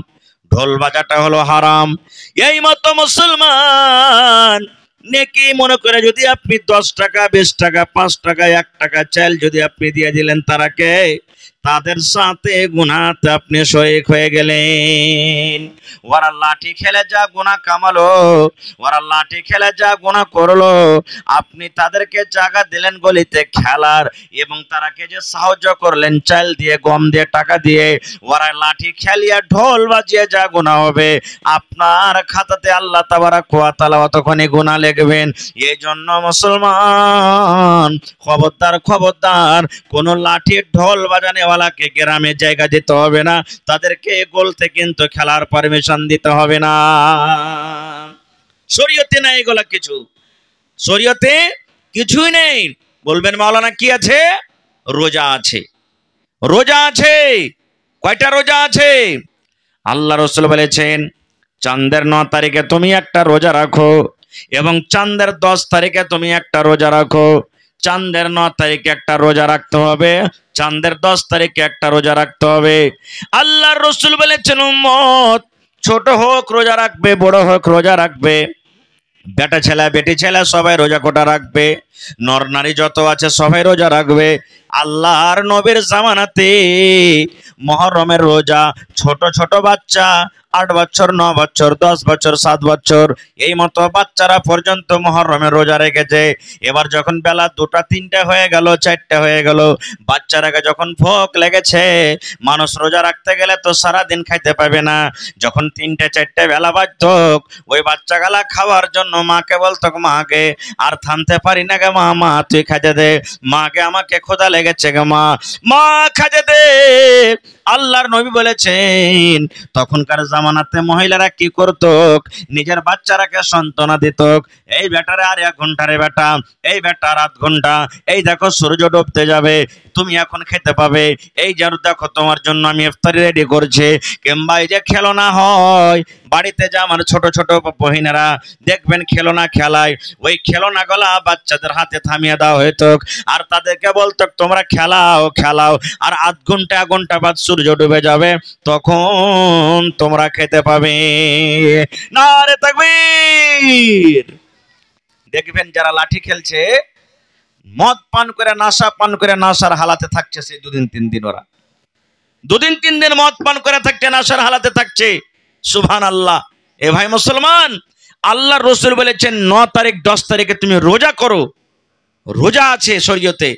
ঢোল বাজাটা হলো হারাম। এই মতো মুসলমান নেকি মনে করে যদি আপনি 10 টাকা, 20 টাকা, 5 টাকা, 1 টাকা চাল যদি আপনি দিয়ে দিলেন তারাকে, তাদের সাথে গুনাহতে আপনি শরীক হয়ে গেলেন। ওরা লাঠি খেলে যা গুনাহ কামালো, ওরা লাঠি খেলে যা গুনাহ করলো, আপনি তাদেরকে জায়গা দিলেন গলিতে খেলার, এবং তারাকে যে সাহায্য করলেন চাল দিয়ে, গম দিয়ে, টাকা দিয়ে, ওরা লাঠি খেলিয়া ঢোল বাজিয়ে যা গুনাহ হবে আপনার খাতাতে আল্লাহ তাবারাক ওয়া তাআলা অতক্ষণে গুনাহ লিখবেন। এই জন্য মুসলমান খবরদার খবরদার, কোন লাঠি ঢোল বাজানেওয়ালাকে গ্রামে জায়গা দিতে হবে না, তাদেরকে গলতে কিন্তু খেলার পারমিশন দিতে হবে না। শরীয়তে নাই এগুলা কিছু, শরীয়তে কিছুই নেই। বলবেন মাওলানা কি আছে? রোজা আছে, রোজা আছে। কয়টা রোজা আছে? আল্লাহ রাসূল বলেছেন চাঁদের 9 তারিখে তুমি একটা রোজা রাখো, এবং চাঁদের 10 তারিখে তুমি একটা রোজা রাখো। চাঁদের 9 তারিখে একটা রোজা রাখতে হবে, চাঁদের 10 তারিখে একটা রোজা রাখতে হবে। আল্লাহর রাসূল বলেছেন উম্মত ছোট হোক রোজা রাখবে, বড় হোক রোজা রাখবে, বেটা ছেলে বেটি ছেলে সবাই রোজা কোটা রাখবে, নর নারী যত আছে সবাই রোজা রাখবে। আল্লাহর নবীর জামানাতে মুহররমের রোজা ছোট ছোট বাচ্চা 8 বছর, 9 বছর, 10 বছর, 7 বছর এই মতো বাচ্চারা পর্যন্ত মুহররমের রোজা রেখেছে। এবার যখন বেলা 2টা 3টা হয়ে গেল, 4টা হয়ে গেল, বাচ্চারাকে যখন ভোক লেগেছে, মানুষ রোজা রাখতে গেলে তো সারা দিন খাইতে পাবে না, যখন 3টে 4টে বেলা বাজতো ওই বাচ্চাগুলা খাওয়ার জন্য মাকে বলতো, মাকে আর থামতে পারি না গে মা, মা তুই খাইতে দে, মাকে আমাকে ক্ষুধা লেগেছে গে মা, মা খাইতে দে। আল্লাহর নবী বলেছেন তখনকার জামানাতে মহিলারা কি করত? নিজের বাচ্চারাকে সান্ত্বনা দিত, এই বেটারে আর 1 ঘন্টা রে বেটা, এই বেটা আর 1/2 ঘন্টা, এই দেখো সূর্য ডুবতে যাবে, তুমি এখন খেতে পাবে, এই যে দেখো তোমার জন্য আমি ইফতারি রেডি করছি। কিংবা এই যে খেলনা হয় বাড়িতে, যা আমার ছোট ছোট বহিনেরা দেখবেন খেলনা খেলায়, ওই খেলনাগুলা বাচ্চাদের হাতে থামিয়ে দেওয়া হইতো, আর তাদেরকে বলতো তোমরা খেলাও খেলাও, আর 1/2 ঘন্টা 1 ঘন্টা বাদ সূর্য ডুবে যাবে, তখন তোমরা খেতে পাবে। নারে তাকবীর। দেখবেন যারা লাঠি খেলছে মদ পান করে, নাশা পান করে, নাশার হালাতে থাকছে সেই 2 দিন 3 দিন ওরা। দুদিন 3 দিন মদ পান করে থাকছে, নেশার হালাতে থাকছে। সুবহানাল্লাহ। এ ভাই মুসলমান, আল্লাহর রাসূল বলেছেন 9 তারিখ 10 তারিখে তুমি রোজা করো। রোজা আছে শরীয়তে,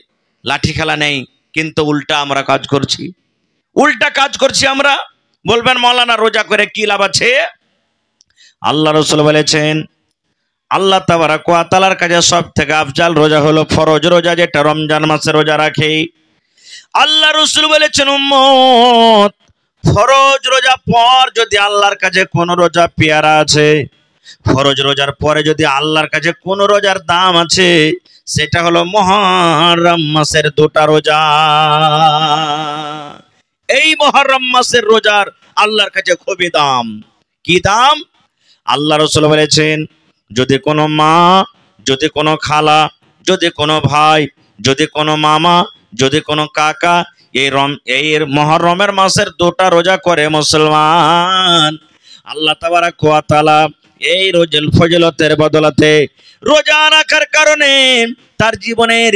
লাঠি খেলা নেই। কিন্তু উল্টা আমরা কাজ করছি, আমরা। বলবেন মাওলানা রোজা করে কি লাভ আছে? আল্লাহ রাসূল বলেছেন আল্লাহ তাবারক ওয়া তাআলার কাছে সবথেকে আফজাল রোজা হলো ফরজ রোজা, যেটা রমজান মাসে রোজা রাখে। আল্লাহ রাসূল বলেছেন উম্মত, ফরজ রোজা পর যদি আল্লাহর কাছে কোন রোজা পেয়ারা আছে, ফরজ রোজার পরে যদি আল্লাহর কাছে কোন রোজার দাম আছে, সেটা হলো মুহররম মাসের 2টা রোজা। এই মুহররম মাসের রোজার আল্লাহর কাছে খুবই দাম। কি দাম? আল্লাহ রাসূল বলেছেন যদি কোনো মা, যদি কোনো খালা, যদি কোনো ভাই, যদি কোনো মামা, যদি কোনো কাকা এই মুহররমের মাসের 2টা রোজা করে মুসলমান, আল্লাহ তাবারক ওয়া তাআলা এই রোজার ফজিলতের বদলাতে রোজা রাখার কারণে তার জীবনের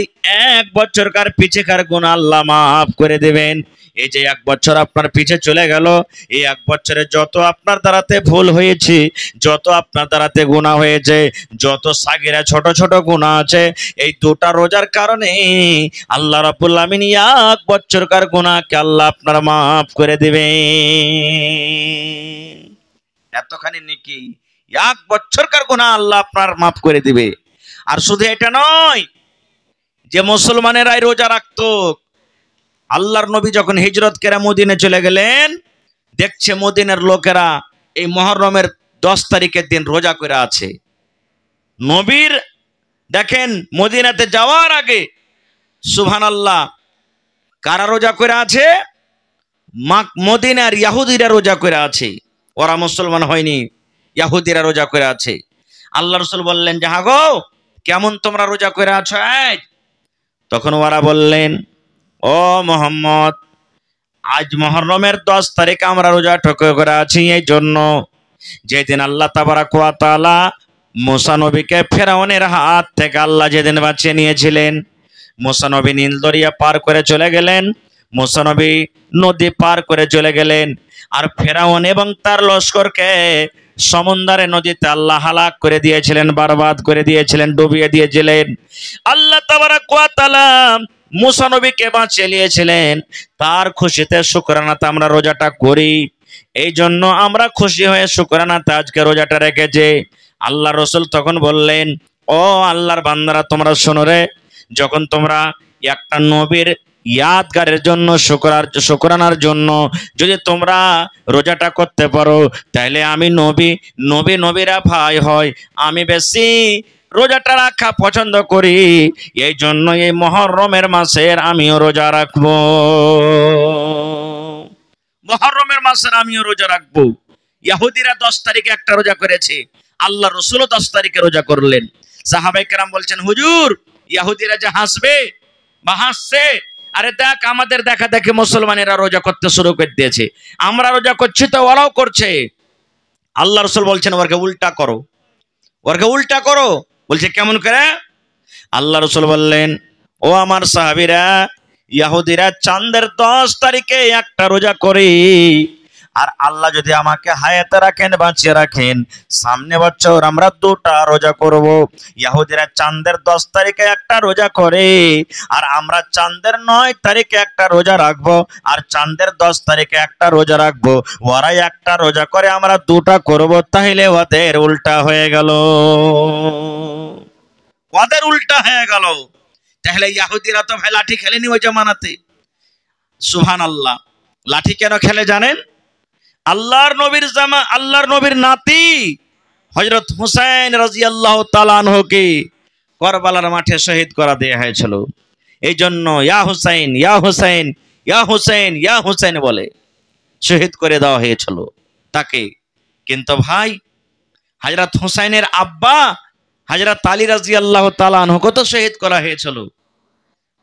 1 বছরকার পিছেকার গুনাহ আল্লাহ মাফ করে দেবেন। এই যে 1 বছর আপনার পিছে চলে গেল, এই 1 বছরে যত আপনার দ্বারাতে ভুল হয়েছে, যত আপনার দ্বারাতে গুনাহ হয়েছে, যত সাগিরা ছোট ছোট গুনাহ আছে, এই 2টা রোজার কারণে আল্লাহ রাব্বুল আমিন 1 বছরকার গুনাহকে আল্লাহ আপনার মাফ করে দিবেন। এতখানি নেকি, 1 বছরকার গুনাহ আল্লাহ আপনার মাফ করে দিবে। আর শুধু এটা নয় যে মুসলমানেরাই রোজা রাখতো, আল্লাহর নবী যখন হিজরত করে মদিনে চলে গেলেন, দেখছে মদিনার লোকেরা এই মুহররমের 10 তারিখের দিন রোজা করে আছে। নবীর দেখেন মদিনাতে যাওয়ার আগে সুবহানাল্লাহ কারা রোজা করে আছে? মদিনার ইহুদিরা রোজা করে আছে। ওরা মুসলমান হয়নি, ইহুদিরা রোজা করে আছে। আল্লাহ রাসূল বললেন যে হ্যাঁ গো, কেমন তোমরা রোজা করে আছো? তখন ওরা বললেন ও মুহাম্মদ, আজ মুহররমের 10 তারিখ আমরা রোজা করে আছি এই জন্য যেদিন আল্লাহ তাবারক ওয়া তাআলা মুসা নবীকে ফেরাউনের হাত থেকে আল্লাহ যেদিন বাঁচিয়ে নিয়েছিলেন, মুসা নবী নীল দরিয়া পার করে চলে গেলেন, মুসা নবী নদী পার করে চলে গেলেন, আর ফেরাউন এবং তার লস্করকে সমুদ্রের নদীতে আল্লাহ হালাক করে দিয়েছিলেন, বরবাদ করে দিয়েছিলেন, ডুবিয়ে দিয়েছিলেন। আল্লাহ তাবারক ওয়া তাআলা মুসা নবীকে বাঁচিয়ে নিয়েছিলেন, তার খুশিতে শুকরানাতে আমরা রোজাটা করি। এই জন্য আমরা খুশি হয়ে শুকরানাতে আজকে রোজাটা রেখেছি। আল্লাহ রাসূল তখন বললেন ও আল্লাহর বান্দারা, তোমরা শোনো রে, যখন তোমরা একটা নবীর ইয়াদগারের জন্য শুকরানার জন্য যদি তোমরা রোজাটা করতে পারো, তাহলে আমি নবীরা ভাই হয়, আমি বেশি রোজাটা রাখা পছন্দ করি। এই জন্য এই মুহররমের মাসের আমিও রোজা রাখবো, মুহররমের মাসের আমিও রোজা রাখবো। ইহুদিরা 10 তারিখে একটা রোজা করেছে, আল্লাহ রাসূলও 10 তারিখে রোজা করলেন। সাহাবায়ে কেরাম বলছেন হুজুর, ইহুদিরা যে হাসবে বা হাসছে, আরে দেখ আমাদের দেখা দেখে মুসলমানেরা রোজা করতে শুরু করে দিয়েছে, আমরা রোজা করছি তো ওরাও করছে। আল্লাহ রাসূল বলছেন ওরকে উল্টা করো। বলছে কেমন করে? আল্লাহ রাসূল বললেন ও আমার সাহাবীরা, ইহুদিরা চাঁদের 10 তারিখে একটা রোজা করে, আর আল্লাহ যদি আমাকে হায়াতে রাখেন, বাঁচিয়ে রাখেন, সামনে বছর আমরা 2টা রোজা করব। ইহুদিরা চাঁদের 10 তারিখে একটা রোজা করে, আর আমরা চাঁদের 9 তারিখে একটা রোজা রাখবো, আর চাঁদের 10 তারিখে একটা রোজা রাখবো। ওরা একটা রোজা করে, আমরা 2টা করব, তাহলে ওদের উল্টা হয়ে গেল, তাহলে ইহুদিরা তো ভাই লাঠি খেলেনি ওই জামানাতে। সুবহানাল্লাহ। লাঠি কেন খেলে জানেন? আল্লাহর নবীর নাতি হযরত হুসাইন রাদিয়াল্লাহু তাআলা আনহুকে কারবালার মাঠে শহীদ করা দেয়া হয়েছিল। এই জন্য ইয়া হুসাইন ইয়া হুসাইন ইয়া হুসাইন ইয়া হুসাইন বলে শহীদ করে দেওয়া হয়েছিল তাকে। কিন্তু ভাই হযরত হুসাইনের আব্বা হযরত আলী রাদিয়াল্লাহু তাআলা আনহুকে তো শহীদ করা হয়েছিল।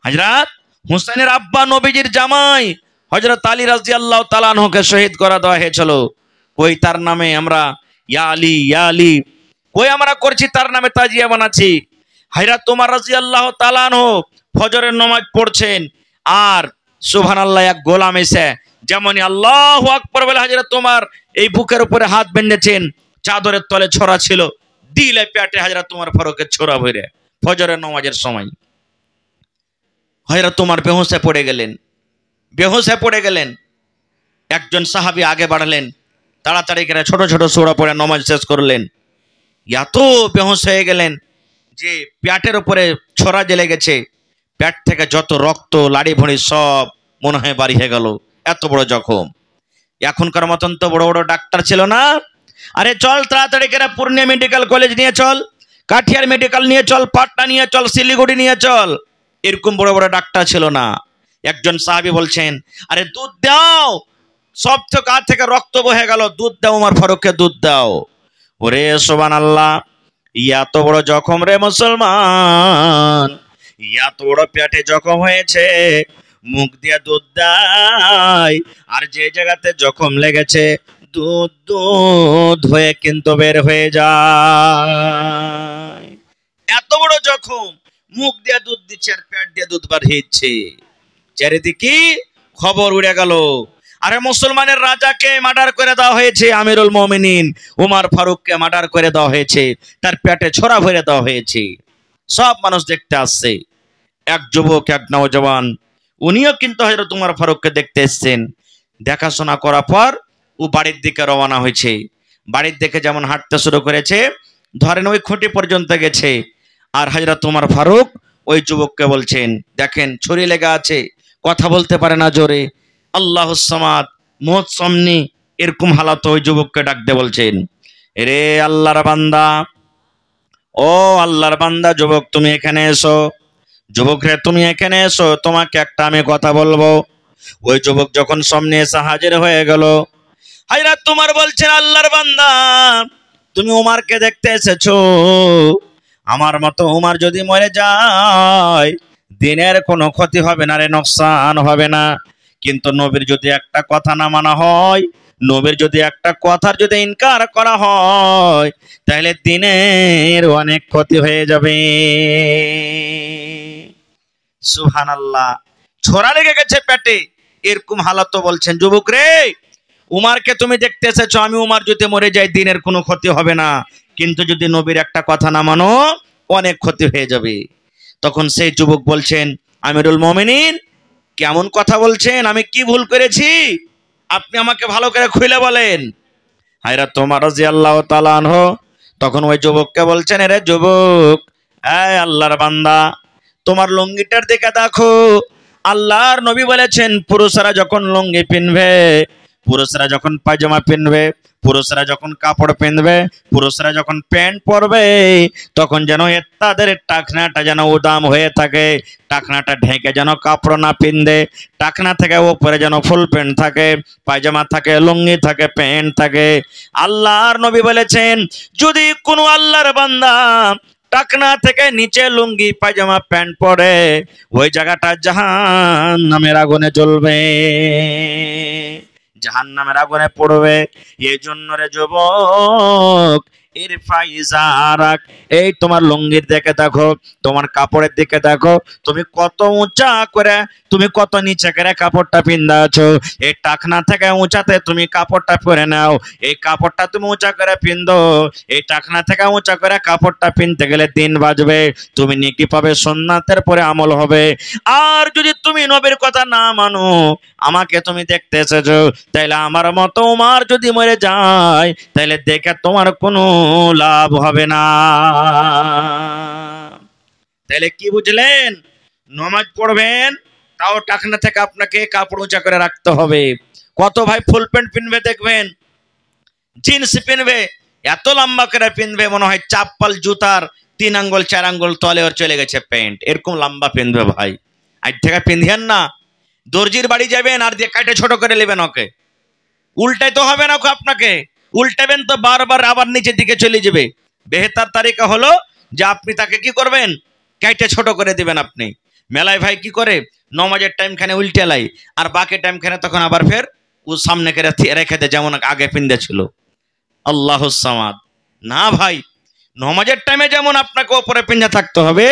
হযরত হুসাইনের আব্বা নবীজির জামাই হযরত আলী রাদিয়াল্লাহু তাআলা আনহুকে শহীদ করা দেওয়া হয়েছিল। কই তার নামে আমরা ইয়া আলী, কই আমরা করছি তার নামে তাজিয়া বানাচ্ছি। হযরত ওমর রাদিয়াল্লাহু তাআলা আনহু ফজরের নামাজ পড়ছেন, আর সুবহানাল্লাহ এক গোলাম এসে যেমনই আল্লাহু আকবার বলে হযরত ওমর এই বুকের উপরে হাত বেঁধেছেন, চাদরের তলে ছড়া ছিল, দিলে পেটে হযরত ওমর ফারুকের ছোরা ভরে ফজরের নামাজের সময়। হযরত ওমর বেহুশ হয়ে পড়ে গেলেন। একজন সাহাবী আগে বাড়লেন, তাড়াতাড়ি করে ছোট ছোট সূরা পড়ে নামাজ শেষ করলেন। এত বেহুশ হয়ে গেলেন যে পেটের উপরে ছড়া জেলে গেছে, পেট থেকে যত রক্ত লাড়ি ভড়ি সব মনে হয় বাড়ি হয়ে গেল, এত বড় জখম। এখনকার মতন তো বড় বড় ডাক্তার ছিল না। আরে চল তাড়াতাড়ি করে পূর্ণিয়া মেডিকেল কলেজ নিয়ে চল, কাঠিয়ার মেডিকেল নিয়ে চল, পাটনা নিয়ে চল, শিলিগুড়ি নিয়ে চল, এরকম বড় বড় ডাক্তার ছিল না। একজন সাহাবী বলছেন, আরে দুধ দাও, সব তো গা থেকে রক্ত বহে গেল, দুধ দাও, ওমর ফারুককে দুধ দাও। ওরে সুবহানাল্লাহ, এত বড় জখম রে মুসলমান, এত বড় পেটে জখম হয়েছে, মুখ দিয়ে দুধ দেয়, আর যে জায়গাতে জখম লেগেছে দুধ দুধ হয়ে কিন্তু বের হয়ে যায়। এত বড় জখম, মুখ দিয়ে দুধ দিচ্ছে আর পেট দিয়ে দুধ বার হচ্ছে। চারিদিকে খবর উড়ে গেল, আরে মুসলমানের রাজাকে মার্ডার করে দেওয়া হয়েছে, আমিরুল মুমিনিন ওমর ফারুককে মার্ডার করে দেওয়া হয়েছে, তার পেটে ছোরা ভরে দেওয়া হয়েছে। সব মানুষ দেখতে আসছে। এক যুবক, এক নওজওয়ান, উনিও কিন্তু হযরত ওমর ফারুককে দেখতে এসেছেন। দেখাশোনা করার পর ও বাড়ির দিকে রওনা হয়েছে। বাড়ির দিকে যেমন হাঁটতে শুরু করেছে, ধরেন ওই খুঁটি পর্যন্ত গেছে, আর হযরত ওমর ফারুক ওই যুবককে বলছেন, দেখেন ছুরি লেগে আছে, কথা বলতে পারে না জোরে, আল্লাহুস সামাদ, মত সামনে, এরকম হালাত ওই যুবককে ডাকতে বলছেন, রে আল্লাহর বান্দা, ও আল্লাহর বান্দা, যুবক তুমি এখানে এসো, যুবক রে তুমি এখানে এসো, তোমাকে একটা আমি কথা বলবো। ওই যুবক যখন সামনে এসে হাজির হয়ে গেল, হযরত ওমর বলছেন, আল্লাহর বান্দা, তুমি ওমরকে দেখতে এসেছো, আমার মতো ওমর যদি মরে যায় দিনের কোনো ক্ষতি হবে না রে, নোকসান হবে না, কিন্তু নবীর যদি একটা কথা না মানা হয়, নবীর যদি একটা কথার যদি ইনকার করা হয়, তাহলে দিনের অনেক ক্ষতি হয়ে যাবে। সুবহানাল্লাহ, ছোরা লেগে গেছে পেটে, এরকম হালাত বলছেন, যুবক রে উমারকে তুমি দেখতে এসেছো, আমি উমার যদি মরে যাই দিনের কোনো ক্ষতি হবে না, কিন্তু যদি নবীর একটা কথা না মানো অনেক ক্ষতি হয়ে যাবে। তখন সেই যুবক বলছেন, আমিরুল মুমিনিন কেমন কথা বলছেন, আমি কি ভুল করেছি, আপনি আমাকে ভালো করে খুলে বলেন। হযরত ওমর রাদিয়াল্লাহু তাআলা আনহু তখন ওই যুবককে বলছেন, রে যুবক, এই আল্লাহর বান্দা, তোমার লুঙ্গিটার দিকে দেখো, আল্লাহর নবী বলেছেন পুরুষরা যখন লুঙ্গি পিনবে, পুরুষরা যখন পায়জামা পিনবে, পুরুষরা যখন কাপড় পিনবে, পুরুষরা যখন প্যান্ট পরবে, তখন যেন তাদের টাকনাটা যেন উদাম হয়ে থাকে, টাকনাটা ঢেকে যেন কাপড় না পিনবে, টাকনা থেকে উপরে যেন ফুল প্যান্ট থাকে, পায়জামা থাকে, লুঙ্গি থাকে, প্যান্ট থাকে। আল্লাহর নবী বলেছেন, যদি কোনো আল্লাহর বান্দা টাকনা থেকে নিচে লুঙ্গি পায়জামা প্যান্ট পরে, ওই জায়গাটা জাহান্নামের আগুনে জ্বলবে, জাহান্নামের আগুনে পড়বে। এই জন্য রে যুবক, এই তোমার লুঙ্গির দিকে দেখো, তোমার কাপড়ের দিকে দেখো, তুমি কত উঁচা করে, তুমি কত নিচে করে কাপড়টা পিন্দা আছো, এই টাকনা থেকে উঁচাতে তুমি কাপড়টা পরে নাও, এই কাপড়টা তুমি উঁচা করে পিন্দো, এই টাকনা থেকে উঁচা করে কাপড়টা পিনতে গেলে দিন বাজবে, তুমি নেকি পাবে, সুন্নাতের পরে আমল হবে। আর যদি তুমি নবীর কথা না মানো, আমাকে তুমি দেখতে এসেছো, তাইলে আমার মতো ওমর যদি মরে যায়, তাইলে দেখে তোমার কোনো লাভ হবে না। তাইলে কি বুঝলেন, নামাজ পড়বেন তাও টাকনা থেকে আপনাকে কাপড় উঁচা করে রাখতে হবে। কত ভাই ফুল প্যান্ট পিনবে, দেখবেন জিন্স পিনবে, এত লম্বা করে পিনবে, মনে হয় চাপ্পাল জুতার 3 আঙ্গুল 4 আঙ্গুল তলে ওর চলে গেছে প্যান্ট, এরকম লম্বা পিনবে। ভাই আজ থেকে পিন্ধিয়েন না, দর্জির বাড়ি যাবেন আর দিয়ে কাটে ছোট করে নেবেন, ওকে উল্টাই তো হবে না, আপনাকে উল্টাবেন তো বারবার আবার নিচের দিকে চলে যাবে। বেহতার তারিকা হলো যে আপনি তাকে কি করবেন, কাটে ছোট করে দিবেন। আপনি মেলায় ভাই কি করে, নমাজের টাইম খানে উল্টে লাই, আর বাকি টাইম খানে তখন আবার ফের ও সামনে করে রেখে দেয়, যেমন আগে পিন্দে ছিল। আল্লাহুস সামাদ। না ভাই, নমাজের টাইমে যেমন আপনাকে ওপরে পিঞ্জা থাকতে হবে,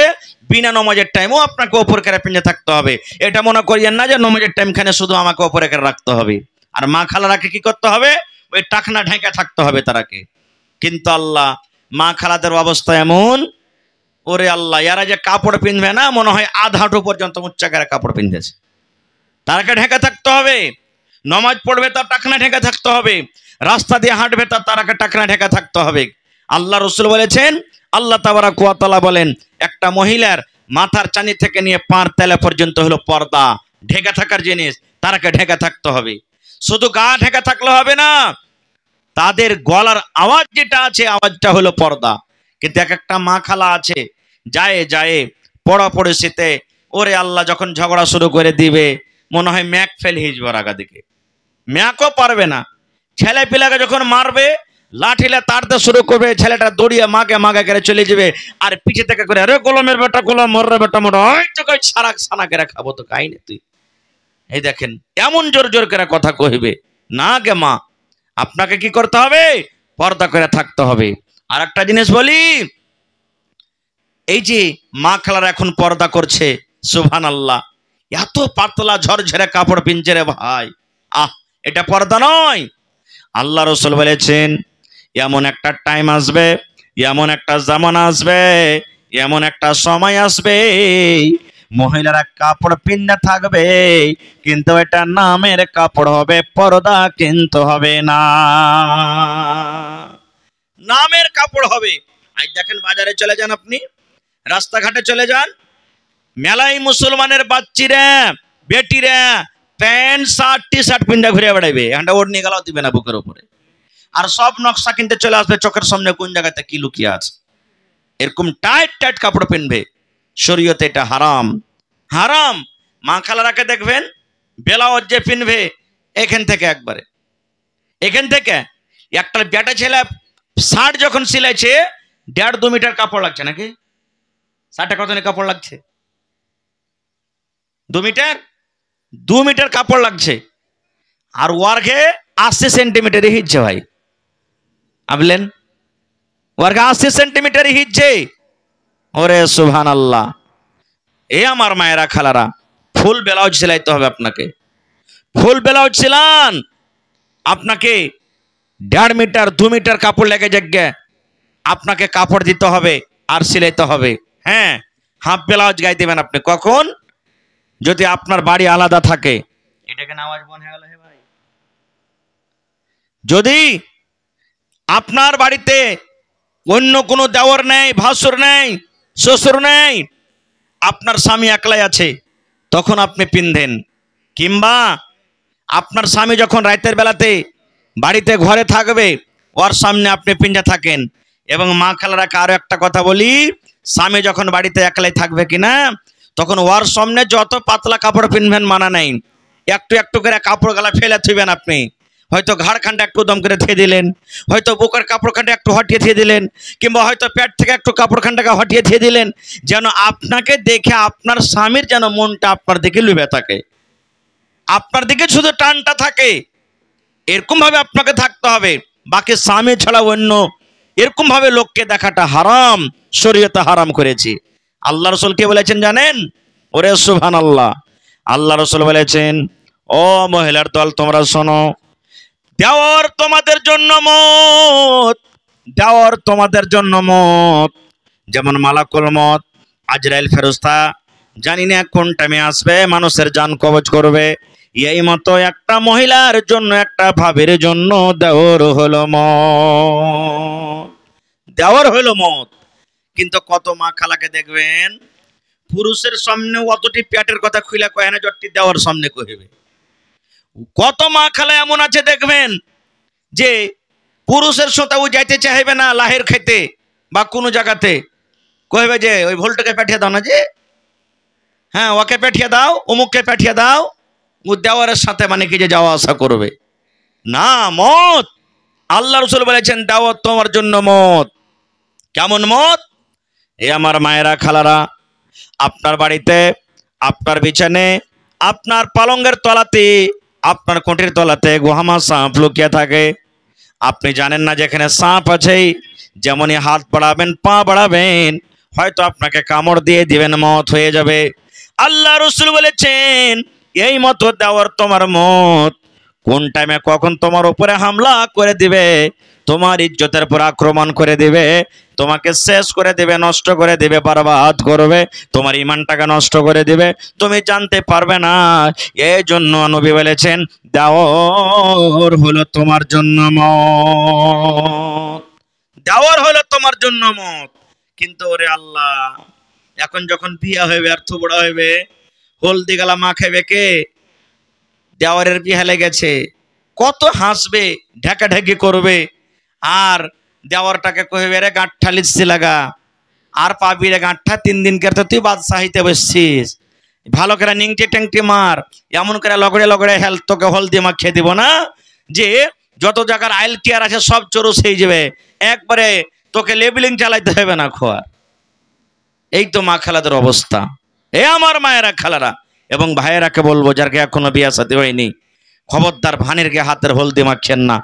বিনা নমাজের টাইমেও আপনাকে ওপর করে পিঞ্জা থাকতে হবে। এটা মনে করিয়েন না যে নমাজের টাইম খানে শুধু আমাকে ওপরে করে রাখতে হবে। আর মা খালারাকে কি করতে হবে? ওই টাকনা ঢেকে থাকতে হবে তারাকে। কিন্তু আল্লাহ, মা খালাদের অবস্থা এমন, ওরে আল্লাহ, এরা যে কাপড় পিনবে না, মনে হয় আধা হাঁটু পর্যন্ত উচ্চা করে কাপড় পিনতেছে। তারাকে ঢেকে থাকতে হবে। নমাজ পড়বে তার টাকনা ঢেকে থাকতে হবে, রাস্তা দিয়ে হাঁটবে তারাকে টাকনা ঢেকে থাকতে হবে। আল্লাহ রসুল বলেছেন, আল্লাহ তাবারাক ওয়া তাআলা বলেন, একটা মহিলার মাথার চানি থেকে নিয়ে পার তেলা পর্যন্ত হলো পর্দা, ঢেকে থাকার জিনিস, তারাকে ঢেকে থাকতে হবে। শুধু গা ঢেকে থাকলে হবে না, তাদের গলার আওয়াজ যেটা আছে, আওয়াজটা হলো পর্দা। কিন্তু এক একটা মা খালা আছে, যায় যায় পড়াপড়িতে, ওরে আল্লাহ, যখন ঝগড়া শুরু করে দিবে মনে হয় ম্যাক ফেল হিজবার আগা দিকে, ম্যাকও পারবে না। ছেলে পিলাকে যখন মারবে, লাঠিলে তাড়তে শুরু করবে, ছেলেটা দৌড়িয়ে মাকে মাকে করে চলে যাবে, আর পিছে থেকে করে, আরে গোলামের বেটা গোলাম, মররে বেটা মর, তো কই সারা সানা করে খাবো তো খাই না তুই। এই দেখেন, এমন জোর জোর করে কথা কইবে না গে মা। আপনাকে কি করতে হবে? পর্দা করে থাকতে হবে। আর একটা জিনিস বলি, এই যে মা খালারা এখন পর্দা করছে, সুবহানাল্লাহ, এত পাতলা ঝরঝরে কাপড় পিনছে রে ভাই, এটা পর্দা নয়। আল্লাহ রাসূল বলেছেন, এমন একটা টাইম আসবে, এমন একটা জামানা আসবে, এমন একটা সময় আসবে, মহিলারা কাপড় পিন্দা থাকবে, কিন্তু এটা নামের কাপড় হবে, পর্দা কিন্তু হবে না, নামের কাপড় হবে। আজ দেখেন, বাজারে চলে যান আপনি, রাস্তাঘাটে চলে যান, মেলায় মুসলমানের বাচ্চিরা বেটিরা প্যান্ট শার্ট টি শার্ট পিন্দা ঘুরে বেড়াইবে, এখানটা ওর নিয়ে গেলাও দিবে না বুকের উপরে, আর সব নকশা কিনতে চলে আসবে চোখের সামনে কোন জায়গাতে কি লুকিয়ে আছে। এরকম টাইট টাইট কাপড় পিনবে, শরীয়তে এটা হারাম, হারাম। মা খালারাকে দেখবেন ব্লাউজ যে পিনবে, এখান থেকে একবারে, এখান থেকে একটা বেটা ছেলে শার্ট যখন সিলাইছে 1.5-2 মিটার কাপড় লাগছে নাকি? শার্টে কত কাপড় লাগছে? 2 মিটার কাপড় লাগছে, আর ওয়ার্কে 80 সেন্টিমিটারই হিচ্ছে ভাই, ভাবলেন? ওয়ার্কে 80 সেন্টিমিটারই হিচ্ছে। ওরে সুবহানাল্লাহ। এ আমার মায়েরা খালারা, ফুল ব্লাউজ সেলাইতে হবে আপনাকে, ফুল ব্লাউজ সিলান, আপনাকে 1.5 মিটার 2 মিটার কাপড় লেগে যাবে, আপনাকে কাপড় দিতে হবে আর সিলাইতে হবে। হ্যাঁ, হাফ ব্লাউজ গায়ে দেবেন আপনি কখন? যদি আপনার বাড়ি আলাদা থাকে। এটাকে আওয়াজ বন হয়ে গেল হে ভাই। যদি আপনার বাড়িতে অন্য কোনো দেওর নেই, ভাসুর নেই, শ্বশুর নেই, আপনার স্বামী একলাই আছে, তখন আপনি পিনদেন। কিংবা আপনার স্বামী যখন রাতের বেলাতে বাড়িতে ঘরে থাকবে, ওর সামনে আপনি পিঞ্জা থাকেন। এবং মা খালারাকে আরো একটা কথা বলি, স্বামী যখন বাড়িতে একলাই থাকবে কিনা, তখন ওর সামনে যত পাতলা কাপড় পিনবেন মানা নেই, একটু একটু করে কাপড় গালা ফেলে থুইবেন আপনি। হয়তো ঘাড়খানটা একটু দম করে ধুয়ে দিলেন, হয়তো বুকের কাপড়খানটা একটু হটিয়ে ধুয়ে দিলেন, কিংবা হয়তো পেট থেকে একটু কাপড়খানটাকে হটিয়ে ধুয়ে দিলেন, যেন আপনাকে দেখে আপনার স্বামীর যেন মনটা আপনার দিকে লুবে থাকে, আপনার দিকে শুধু টানটা থাকে। এরকম ভাবে আপনাকে থাকতে হবে। বাকি স্বামী ছাড়া অন্য এরকম ভাবে লোককে দেখাটা হারাম, শরীয়তে হারাম করেছে। আল্লাহ রাসূল কে বলেছেন জানেন? ওরে সুবহানাল্লাহ, আল্লাহ রাসূল বলেছেন, ও মহিলার দল, তোমরা শোনো, দেওয়ার তোমাদের জন্য মত, দেওয়ার তোমাদের জন্য মত, যেমন মালাকুল মত, আজরাইল ফেরেশতা, জানি না কোন টাইমে আসবে, মানুষের জান কবজ করবে। এই মতো একটা মহিলার জন্য, একটা ভাবের জন্য দেওর হলো মত, দেওয়ার হলো মত। কিন্তু কত মা খালাকে দেখবেন পুরুষের সামনে অতটি পেটের কথা খুলে কয় না, যতটি দেওয়ার সামনে কইবে। কত মা খালা এমন আছে দেখবেন যে পুরুষের সাথে ও যাইতে চাইবে না লাহের খাইতে বা কোনো জায়গাতে, কইবে যে ওই ভোল্টকে পাঠিয়ে দাও না, যে হ্যাঁ ওকে পাঠিয়ে দাও, অমুককে পাঠিয়ে দাও, ও দেওয়ারের সাথে মানে কি যে যাওয়া আসা করবে না। মত, আল্লাহ রাসূল বলেছেন দাওয়াত তোমার জন্য মত। কেমন মত? এ আমার মায়েরা খালারা, আপনার বাড়িতে, আপনার বিছানে, আপনার পালঙ্গের তলাতে, আপনার কোঠের তলাতে গোহামা সাপ লুকিয়ে থাকে, আপনি জানেন না যেখানে সাপ আছে, যেমনই হাত বাড়াবেন পা বাড়াবেন হয়তো আপনাকে কামড় দিয়ে দিবেন, মত হয়ে যাবে। আল্লাহ রাসূল বলেছেন এই মত দেওয়ার তোমার মত কোন টাইমে কখন তোমার উপরে হামলা করে দিবে, তোমার ইজ্জতের উপর আক্রমণ করে দিবে, তোমাকে শেষ করে দিবে, নষ্ট করে দিবে, বরবাদ করবে, তোমার ঈমানটাকে নষ্ট করে দিবে, তুমি জানতে পারবে না। এই জন্য নবী বলেছেন দেওয়ার হলো তোমার জন্য মত, দেওয়ার হলো তোমার জন্য মত। কিন্তু ওরে আল্লাহ, এখন যখন বিয়া হইবে আর থুবড়া হইবে, হলদি গালা মা খাইবে কে? দেওয়ারের বিয়া লেগেছে, কত হাসবে, ঢাকাঢাকি করবে, আর দেওয়ারটাকে কইবে রে গাঁঠা লিচ্ছি লাগা, আর পাবি রে গাঁঠা 3 দিন কেটে তুই বাদশাহিতে বসছিস, ভালো করে নিংটি ট্যাংটি মার, এমন করে লগড়ে লগড়ে হেলথ তোকে হলদি মাখিয়ে দিব না যে যত জায়গার আইল টিয়ার আছে সব চোরস হয়ে যাবে, একবারে তোকে লেবেলিং চালাইতে হবে না খোয়া। এই তো মা খালাদের অবস্থা। এ আমার মায়েরা খালারা এবং ভাইয়েরাকে বলবো যারকে এখনো বিয়া শাদী হয়নি, খবরদার ভানিরকে হাতের হলদি মাখছেন না,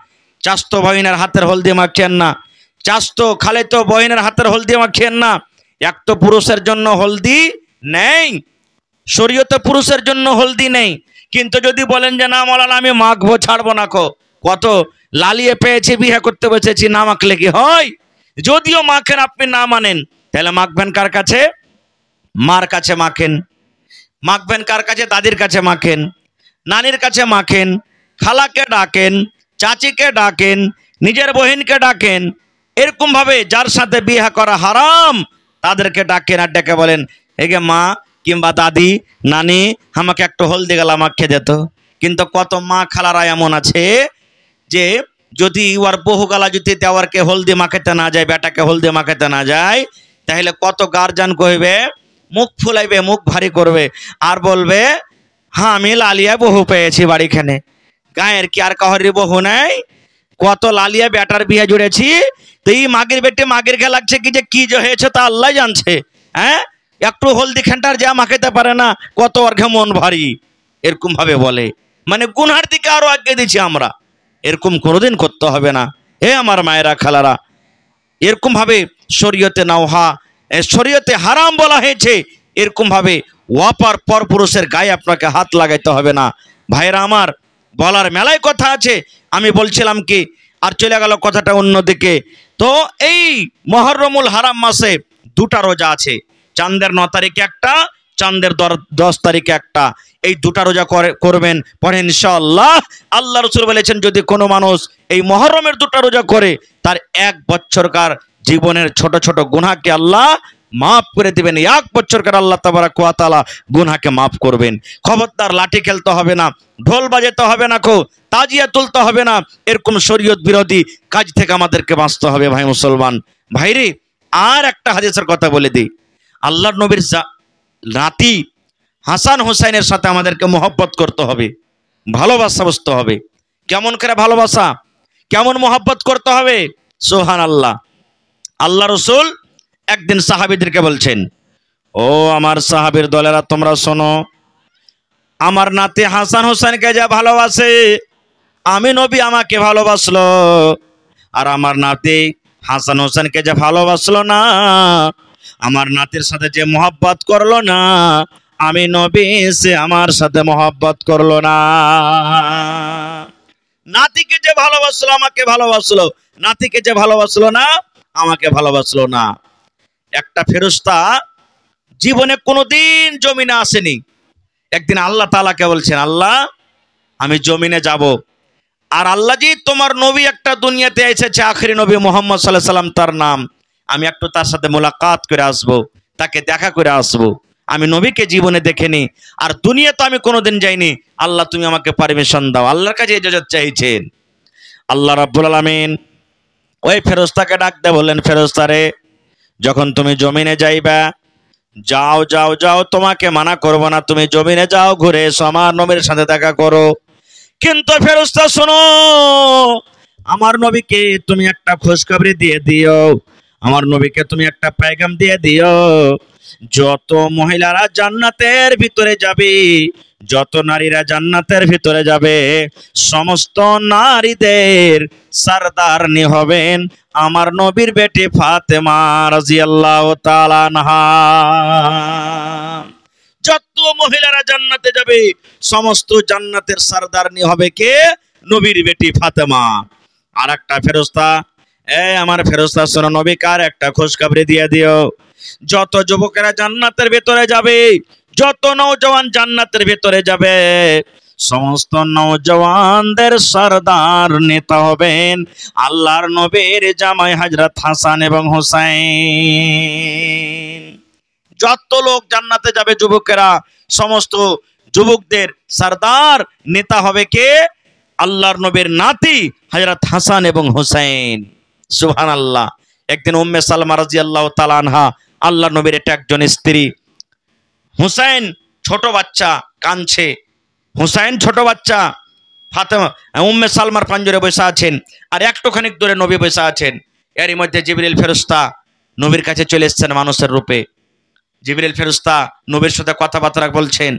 চাস্তো বহিনের হাতের হলদি মাখছেন না, চাস্তো খালেতো বহিনের হাতের হলদি মাখছেন না। এক তো পুরুষের জন্য হলদি নেই, শরীয়তে পুরুষের জন্য হলদি নেই, কিন্তু যদি বলেন যে না মৌলানা আমি মাখবো ছাড়বো না, কত লালিয়ে পেয়েছি বিয়ে করতে বসেছি, না মাখলে কি হয়? যদিও মাখেন, আপনি না মানেন, তাহলে মাখবেন কার কাছে? মার কাছে মাখেন। মাখবেন কার কাছে? দাদির কাছে মাখেন, নানির কাছে মাখেন, খালাকে ডাকেন, চাচিকে ডাকেন, নিজের বহিনকে ডাকেন, এরকম ভাবে যার সাথে বিয়ে করা হারাম তাদেরকে ডাকেন আর ডেকে বলেন এগে মা কিংবা দাদি নানি আমাকে একটু হলদি গালা মাখিয়ে যেত। কিন্তু কত মা খালারা এমন আছে যে যদি ওর বহু গালা যদি দেওয়ারকে হলদি মাখাতে না যায়, বেটাকে হলদি মাখাতে না যায়, তাহলে কত গার্জান কইবে, মুখ ফুলাইবে, মুখ ভারী করবে আর বলবে হ্যাঁ আমি লালিয়া বহু পেয়েছি বাড়িখানে। গায়ের কি আর কাহরি বহু নাই? কত লালিয়া বেটার বিয়ে জুড়েছি, তো এই মাগের বেটে মাগের কে লাগছে কি যে কি যে হয়েছে তা আল্লাহ জানছে। হ্যাঁ, একটু হলদি খানটার যা মাখাতে পারে না, কত অর্ঘে মন ভারী, এরকম ভাবে বলে, মানে গুনহার দিকে আরো আগে দিচ্ছি আমরা। এরকম কোনোদিন করতে হবে না। হে আমার মায়েরা খালারা, এরকম ভাবে শরীয়তে নাওহা, শরীয়তে হারাম বলা হয়েছে, এরকম ভাবে ওয়াপার পর পুরুষের গায়ে আপনাকে হাত লাগাইতে হবে না। ভাইরা আমার, বলার মেলায় কথা আছে, আমি বলছিলাম কি আর চলে গেল কথাটা অন্যদিকে। তো এই মুহররমুল হারাম মাসে 2টা রোজা আছে, চাঁদের 9 তারিখে একটা, চাঁদের 10 তারিখে একটা। এই 2টা রোজা করবেন পরে ইনশাআল্লাহ। আল্লাহ রাসূল বলেছেন যদি কোনো মানুষ এই মুহররমের 2টা রোজা করে তার 1 বছরকার জীবনের ছোট ছোট গুনাহকে আল্লাহ মাফ করে দিবেন। 1 বছরকার আল্লাহ তাবারাক ওয়া তাআলা গুনাহকে মাফ করবেন। খবরদার লাঠি খেলতে হবে না, ঢোল বাজাতে হবে না, তাজিয়া তুলতে হবে না, এরকম শরীয়ত বিরোধী কাজ থেকে আমাদেরকে বাঁচতে হবে। ভাই মুসলমান ভাইরে, আর একটা হাদিসের কথা বলে দিই, আল্লাহর নবীর নাতি হাসান হোসেনের সাথে আমাদেরকে মহব্বত করতে হবে, ভালোবাসা বুঝতে হবে। কেমন করে ভালোবাসা, কেমন মহব্বত করতে হবে? সুবহানাল্লাহ। আল্লাহ রাসূল একদিন সাহাবীদেরকে বলছেন, ও আমার সাহাবীর দলেরা তোমরা শোনো, আমার নাতি হাসান হোসেনকে যা ভালোবাসে আমি নবী আমাকে ভালোবাসলো, আর আমার নাতি হাসান হোসেনকে যে ভালোবাসলো না, আমার নাতির সাথে যে মহব্বত করলো না, আমি নবী সে আমার সাথে মহব্বত করলো না। নাতিকে যে ভালোবাসলো আমাকে ভালোবাসলো, নাতিকে যে ভালোবাসলো না আমাকে ভালোবাসলো না। একটা ফেরেশতা জীবনে কোনোদিন জমিনে আসেনি, একদিন আল্লাহ তাআলাকে বলছেন আল্লাহ আমি জমিনে যাব, আর আল্লাহ জি তোমার নবী একটা দুনিয়াতে এসেছে, আখেরি নবী মুহাম্মদ সাল্লাল্লাহু আলাইহি সাল্লাম তার নাম, আমি একটু তার সাথে মোলাকাত করে আসবো, তাকে দেখা করে আসবো। আমি নবীকে জীবনে দেখিনি, আর দুনিয়া তো আমি কোনোদিন যাইনি, আল্লাহ তুমি আমাকে পারমিশন দাও। আল্লাহর কাছে ইজাজত চাইছেন। আল্লাহ রাব্বুল আলামিন ওই ফেরেশতাকে ডাক দিয়ে বললেন, ফেরেশতা রে, যখন তুমি জমিনে যাইবা, যাও যাও যাও, তোমাকে মানা করব না, তুমি জমিনে যাও, ঘুরে এসো, আমার নবীর সাথে দেখা করো। কিন্তু ফেরেশতা শোনো, আমার নবীকে তুমি একটা খুশখবরি দিয়ে দিও, আমার নবীকে তুমি একটা পেগাম দিয়ে দিও, যত মহিলারা জান্নাতের ভিতরে যাবে, যত নারীরা জান্নাতের ভিতরে যাবে, সমস্ত নারীদের সরদারনি হবেন আমার নবীর বেটি ফাতেমা রাদিয়াল্লাহু তাআলা আনহা। যত মহিলারা জান্নাতে যাবে সমস্ত জান্নাতের সরদারনি হবে কে? নবীর বেটি ফাতেমা। আর একটা ফেরেশতা, আমার ফেরেশতা শোনো, নবী কার একটা খুশখবরি দিয়ে দিও। যত যুবকেরা জান্নাতের ভিতরে যাবে, যত নওজওয়ান জান্নাতের ভিতরে যাবে, সমস্ত নওজওয়ানদের সরদার নেতা হবেন আল্লাহর নবীর জামাই হযরত হাসান এবং হুসাইন। যত লোক জান্নাতে যাবে যুবকেরা, সমস্ত যুবকদের সরদার নেতা হবে কে? আল্লাহর নবীর নাতি হযরত হাসান এবং হুসাইন। সুবহানাল্লাহ। একদিন উম্মে সালমা রাদিয়াল্লাহু তাআলা আনহা, আল্লাহর নবীর এটা একজন স্ত্রী, হুসাইন ছোট বাচ্চা কাঁদছে, হুসাইন ছোট বাচ্চা, ফাতেমা উম্মে সালমার পাঞ্জরে বসে আছেন, আর একটুখানি দূরে নবী বসে আছেন। এরই মধ্যে জিবরিল ফেরেশতা নবীর কাছে চলে এসেছেন মানুষের রূপে। জিবরিল ফেরেশতা নবীর সাথে কথাবার্তা বলছেন,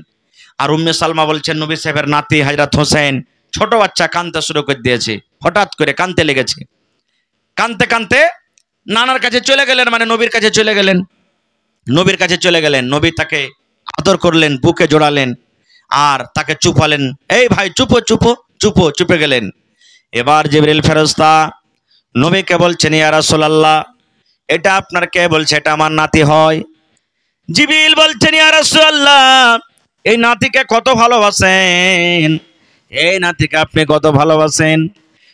আর উম্মে সালমা বলছেন নবী সাহেবের নাতি হযরত হুসাইন ছোট বাচ্চা কাঁদতে শুরু করে দিয়েছে, হঠাৎ করে কাঁদতে লেগেছে। কাঁদতে কাঁদতে নানার কাছে চলে গেলেন, মানে নবীর কাছে চলে গেলেন। নবীর কাছে চলে গেলেন, নবী তাকে আদর করলেন, বুকে জড়ালেন, আর তাকে চুপালেন, এই ভাই চুপো চুপো চুপো, চুপে গেলেন। এবার জিবরিল ফেরেশতা নবীকে বলছেন, ইয়া রাসূলুল্লাহ, এটা আপনার কে বলছে? এটা আমার নাতি হয়। জিবরিল বলছেন, ইয়া রাসূলুল্লাহ, এই নাতিকে কত ভালোবাসেন, এই নাতিকে আপনি কত ভালোবাসেন?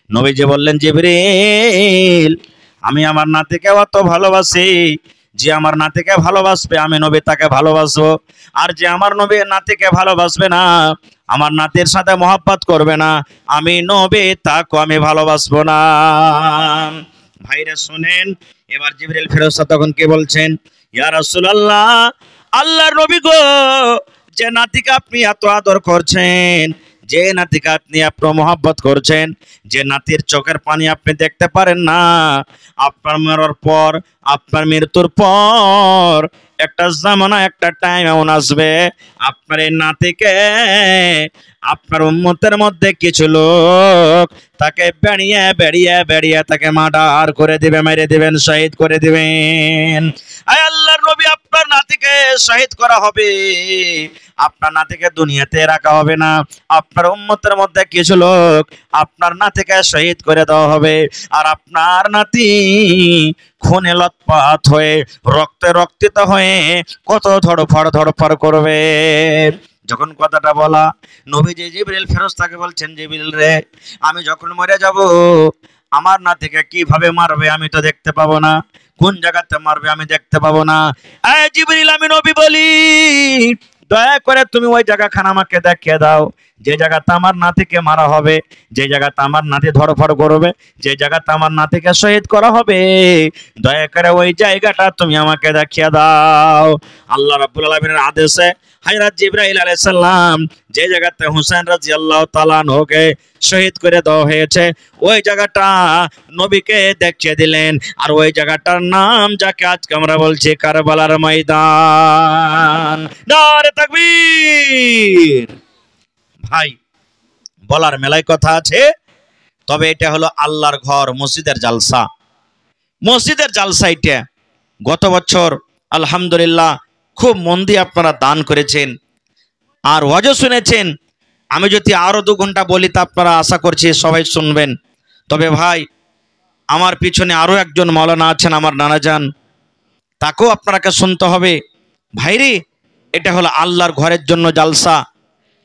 নবীজি বললেন, জিবরিল, আমি আমার নাতিকে অত ভালোবাসি, যে আমার নাতিকে ভালোবাসবে আমি নবী তাকে ভালোবাসবো, আর যে আমার নবীর নাতিকে ভালোবাসবে না, আমার নাতির সাথে মহব্বত করবে না, আমি নবী তাকে আমি ভালোবাসবো না। ভাইরা শুনেন, এবার জিবরিল ফেরেশতা তখন কি বলছেন? ইয়া রাসূলুল্লাহ, আল্লাহর নবী গো, যে নাতিকে আপনি এত আদর করছেন, যে নাতিকে আপনি এত মহব্বত করছেন, যে নাতির চোখের পানি আপনি দেখতে পারেন না, আপনার মরার পর, আপনার মৃত্যুর পর একটা জামানা, একটা টাইম এমন আসবে, আপনার এই নাতিকে আপনার উম্মতের মধ্যে কিছু লোক তাকে বেড়িয়ে বেড়িয়ে বেড়িয়ে তাকে মার্ডার করে দিবে, মেরে দিবেন, শহীদ করে দিবেন। আয় আল্লাহর নবী, আপনার নাতিকে শহীদ করা হবে, আপনার নাতিকে দুনিয়াতে রাখা হবে না, আপনার উম্মতের মধ্যে কিছু লোক আপনার নাতিকে শহীদ করে দেওয়া হবে, আর আপনার নাতি খুনে লতপাত হয়ে রক্তে রক্তিত হয়ে কত ধড়ফড় করবে। যখন কথাটা বলা, নবীজি জিবরিল ফেরেশতাকে বলছেন, জিবরিল রে, আমি যখন মরে যাব আমার নাতিকে কিভাবে মারবে আমি তো দেখতে পাবো না, কোন জায়গাতে মারবে আমি দেখতে পাবো না। এই জিবরিল, আমি নবী বলি, দয়া করে তুমি ওই জায়গাখানা আমাকে দেখিয়ে দাও, যে জায়গাতে আমার নাতিকে মারা হবে, যে জায়গাতে আমার নাতি ধড়ফড় করবে, যে জায়গাতে আমার নাতিকে শহীদ করা হবে, দয়া করে ওই জায়গাটা তুমি আমাকে দেখিয়ে দাও। আল্লাহ রাব্বুল আলামিনের আদেশে হযরত জিবরাইল আলাইহিস সালাম যে জায়গাতে হুসাইন রাদিয়াল্লাহু তাআলা আনহুকে শহীদ করে দেওয়া হয়েছে, ওই জায়গাটা নবীকে দেখিয়ে দিলেন, আর ওই জায়গাটার নাম যাকে আজকে আমরা বলছি কারবালার ময়দান। নারে তাকবীর। ভাই, বলার মেলায় কথা আছে, তবে এটা হলো আল্লাহর ঘর, মসজিদের জালসা, মসজিদের জালসা এটা। গত বছর আলহামদুলিল্লাহ খুব মন দিয়ে আপনারা দান করেছেন আর ওয়াজও শুনেছেন। আমি যদি আরো 2 ঘন্টা বলি তা আপনারা আশা করছি সবাই শুনবেন। তবে ভাই, আমার পিছনে আরো একজন মাওলানা আছেন, আমার নানাজান, তাকেও আপনাকে শুনতে হবে। ভাইরে, এটা হলো আল্লাহর ঘরের জন্য জালসা।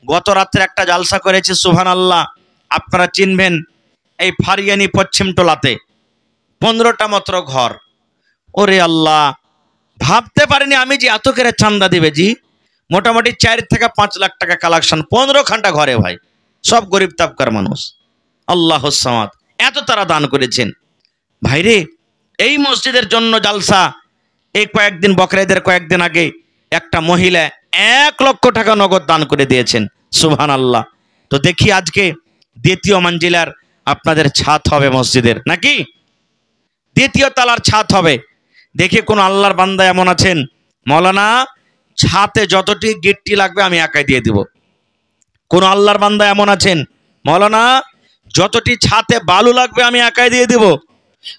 গত রাত্রে একটা জালসা করেছি, সুবহানাল্লাহ, আপনারা চিনবেন, এই ফারিয়ানি পশ্চিম টোলাতে 15টা মাত্র ঘর। ওরে আল্লাহ, ভাবতে পারিনি আমি যে এত করে চান্দা দিবে। জি, মোটামুটি 4 থেকে 5 লাখ টাকা কালেকশন 15খানটা ঘরে ভাই, সব গরিব তাবকার মানুষ। আল্লাহুস সামাদ, এত তারা দান করেছেন। ভাইরে, এই মসজিদের জন্য জালসা। এই কয়েকদিন, বকরা-ঈদের কয়েকদিন আগে একটা মহিলা 1 লক্ষ টাকা নগদ দান করে দিয়েছেন, সুবহানাল্লাহ। তো দেখি আজকে 2য় মঞ্জিলার আপনাদের ছাদ হবে মসজিদের, নাকি 2য় তলার ছাদ হবে। দেখি কোন আল্লাহর বান্দা এমন আছেন মৌলানা ছাতে যতটি গিট্টি লাগবে আমি একাই দিয়ে দিব। কোন আল্লাহর বান্দা এমন আছেন, মৌলানা যতটি ছাতে বালু লাগবে আমি একাই দিয়ে দিব?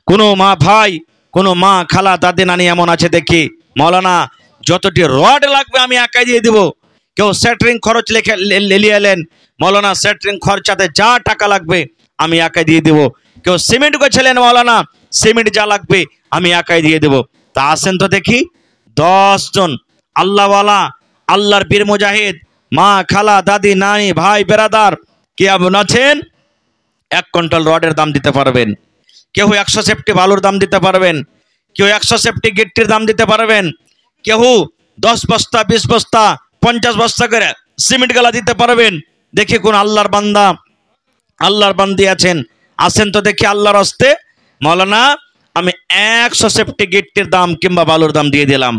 কোনো মা ভাই, কোনো মা খালা দাদি নানি এমন আছে দেখি, মৌলানা যতটি রড লাগবে আমি একাই দিয়ে দিব। কেউ সেন্টারিং খরচ লিখে এলেন, মৌলানা সেন্টারিং খরচাতে যা টাকা লাগবে আমি একাই দিয়ে দিব। কেউ সিমেন্ট গেছিলেন, মৌলানা সিমেন্ট যা লাগবে আমি একাই দিয়ে দেব। তা আসেন তো দেখি 10 জন আল্লাহওয়ালা, আল্লাহর বীর মুজাহিদ, মা খালা দাদি নানি ভাই বেরাদার কে এমন আছেন 1 কুইন্টাল রডের দাম দিতে পারবেন? কেউ 100 সেফটি বালুর দাম দিতে পারবেন? কেউ 100 সেফটি গিট্টির দাম দিতে পারবেন? কেউ 10 বস্তা 20 বস্তা 50 বস্তা করে সিমেন্ট গালা দিতে পারবেন? দেখি কোন আল্লাহর বান্দা, আল্লাহর বান্দি আছেন, আসেন তো দেখি আল্লাহর হস্তে। মৌলানা আমি 100 সেফটি গিট্টির দাম কিংবা বালুর দাম দিয়ে দিলাম,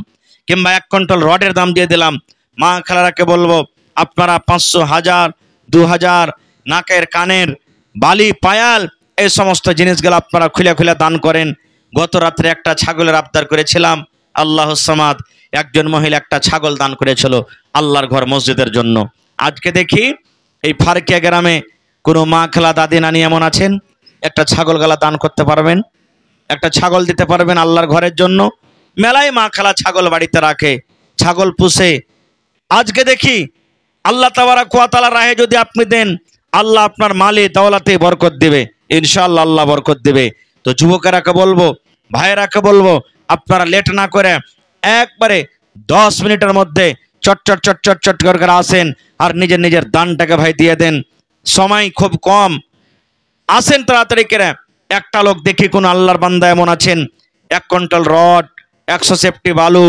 কিংবা 1 কুইন্টাল রডের দাম দিয়ে দিলাম। মা খালারাকে বলবো আপনারা 500, 1000, 2000 নাকের কানের বালি পায়াল এই সমস্ত জিনিসগুলো আপনারা খুলে খুলে দান করেন। গত রাত্রে একটা ছাগলের আবদার করেছিলাম, আল্লাহ সামাদ, একজন মহিলা একটা ছাগল দান করেছিল আল্লাহর ঘর মসজিদের জন্য। আজকে দেখি এই ফারকিয়া গ্রামে কোনো মা খালা দাদি নানি এমন আছেন একটা ছাগল গালা দান করতে পারবেন? একটা ছাগল দিতে পারবেন আল্লাহর ঘরের জন্য? মেলায় মা খালা ছাগল বাড়িতে রাখে, ছাগল পুষে। আজকে দেখি আল্লাহ তাবারাক ওয়া তাআলা রাহে যদি আপনি দেন, আল্লাহ আপনার মালে দৌলতে বরকত দেবে, ইনশাআল্লাহ আল্লাহ বরকত দেবে। তো যুবকেরাকে বলবো, ভাইয়েরাকে বলবো, আপনারা লেট না করে একবারে 10 মিনিটের মধ্যে চট চট চট চট চট করে আসেন আর নিজের নিজের দানটাকে ভাই দিয়ে দেন। সময় খুব কম, আসেন তাড়াতাড়ি করে। একটা লোক দেখি কোন আল্লাহর বান্দা এমন আছেন 1 কুইন্টাল রড, 100 সেফটি বালু,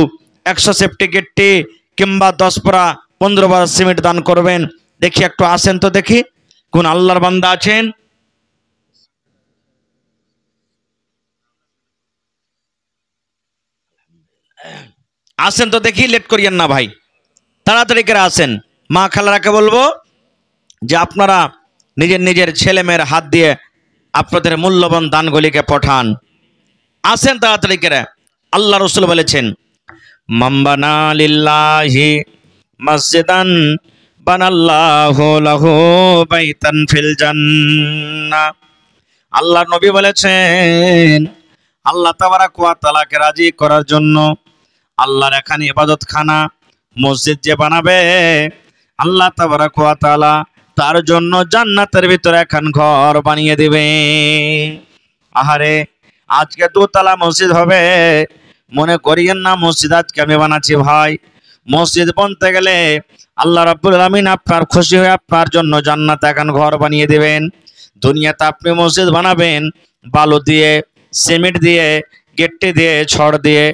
100 সেফটি গিট্টি কিংবা 10 পরা 15 পরা সিমেন্ট দান করবেন? দেখি একটু আসেন তো দেখি কোন আল্লাহর বান্দা আছেন। আসেন তো দেখি, লেট করিয়েন না ভাই, তাড়াতাড়ি করে আসেন। মা খালারাকে বলবো যে আপনারা নিজের নিজের ছেলে মেয়ের হাত দিয়ে আপনাদের মূল্যবান দানগুলিকে পাঠান। আসেন তাড়াতাড়ি করে। আল্লাহ রাসূল বলেছেন, মাম্বানা লিল্লাহি মসজিদান বানাল্লাহু লাহু বাইতান ফিল জান্নাহ। আল্লাহর নবী বলেছেন, আল্লাহ তাবারাক ওয়া তাআলাকে রাজি করার জন্য আল্লাহর এখানে ইবাদতখানা মসজিদ যে বানাবে, আল্লাহ তাবারাক ওয়া তাআলা তার জন্য জান্নাতের ভিতরে এখন ঘর বানিয়ে দিবে। আহারে আজকে 2 তলা মসজিদ হবে, মনে করিয়েন না মসজিদ আজকে আমি বানাচ্ছি ভাই। মসজিদ বানতে গেলে আল্লাহ রাব্বুল আলামিন আপনার খুশি হয়ে আপনার জন্য জান্নাতে এখন ঘর বানিয়ে দিবেন। দুনিয়াতে আপনি মসজিদ বানাবেন বালু দিয়ে, সিমেন্ট দিয়ে, গিট্টি দিয়ে, ছড় দিয়ে।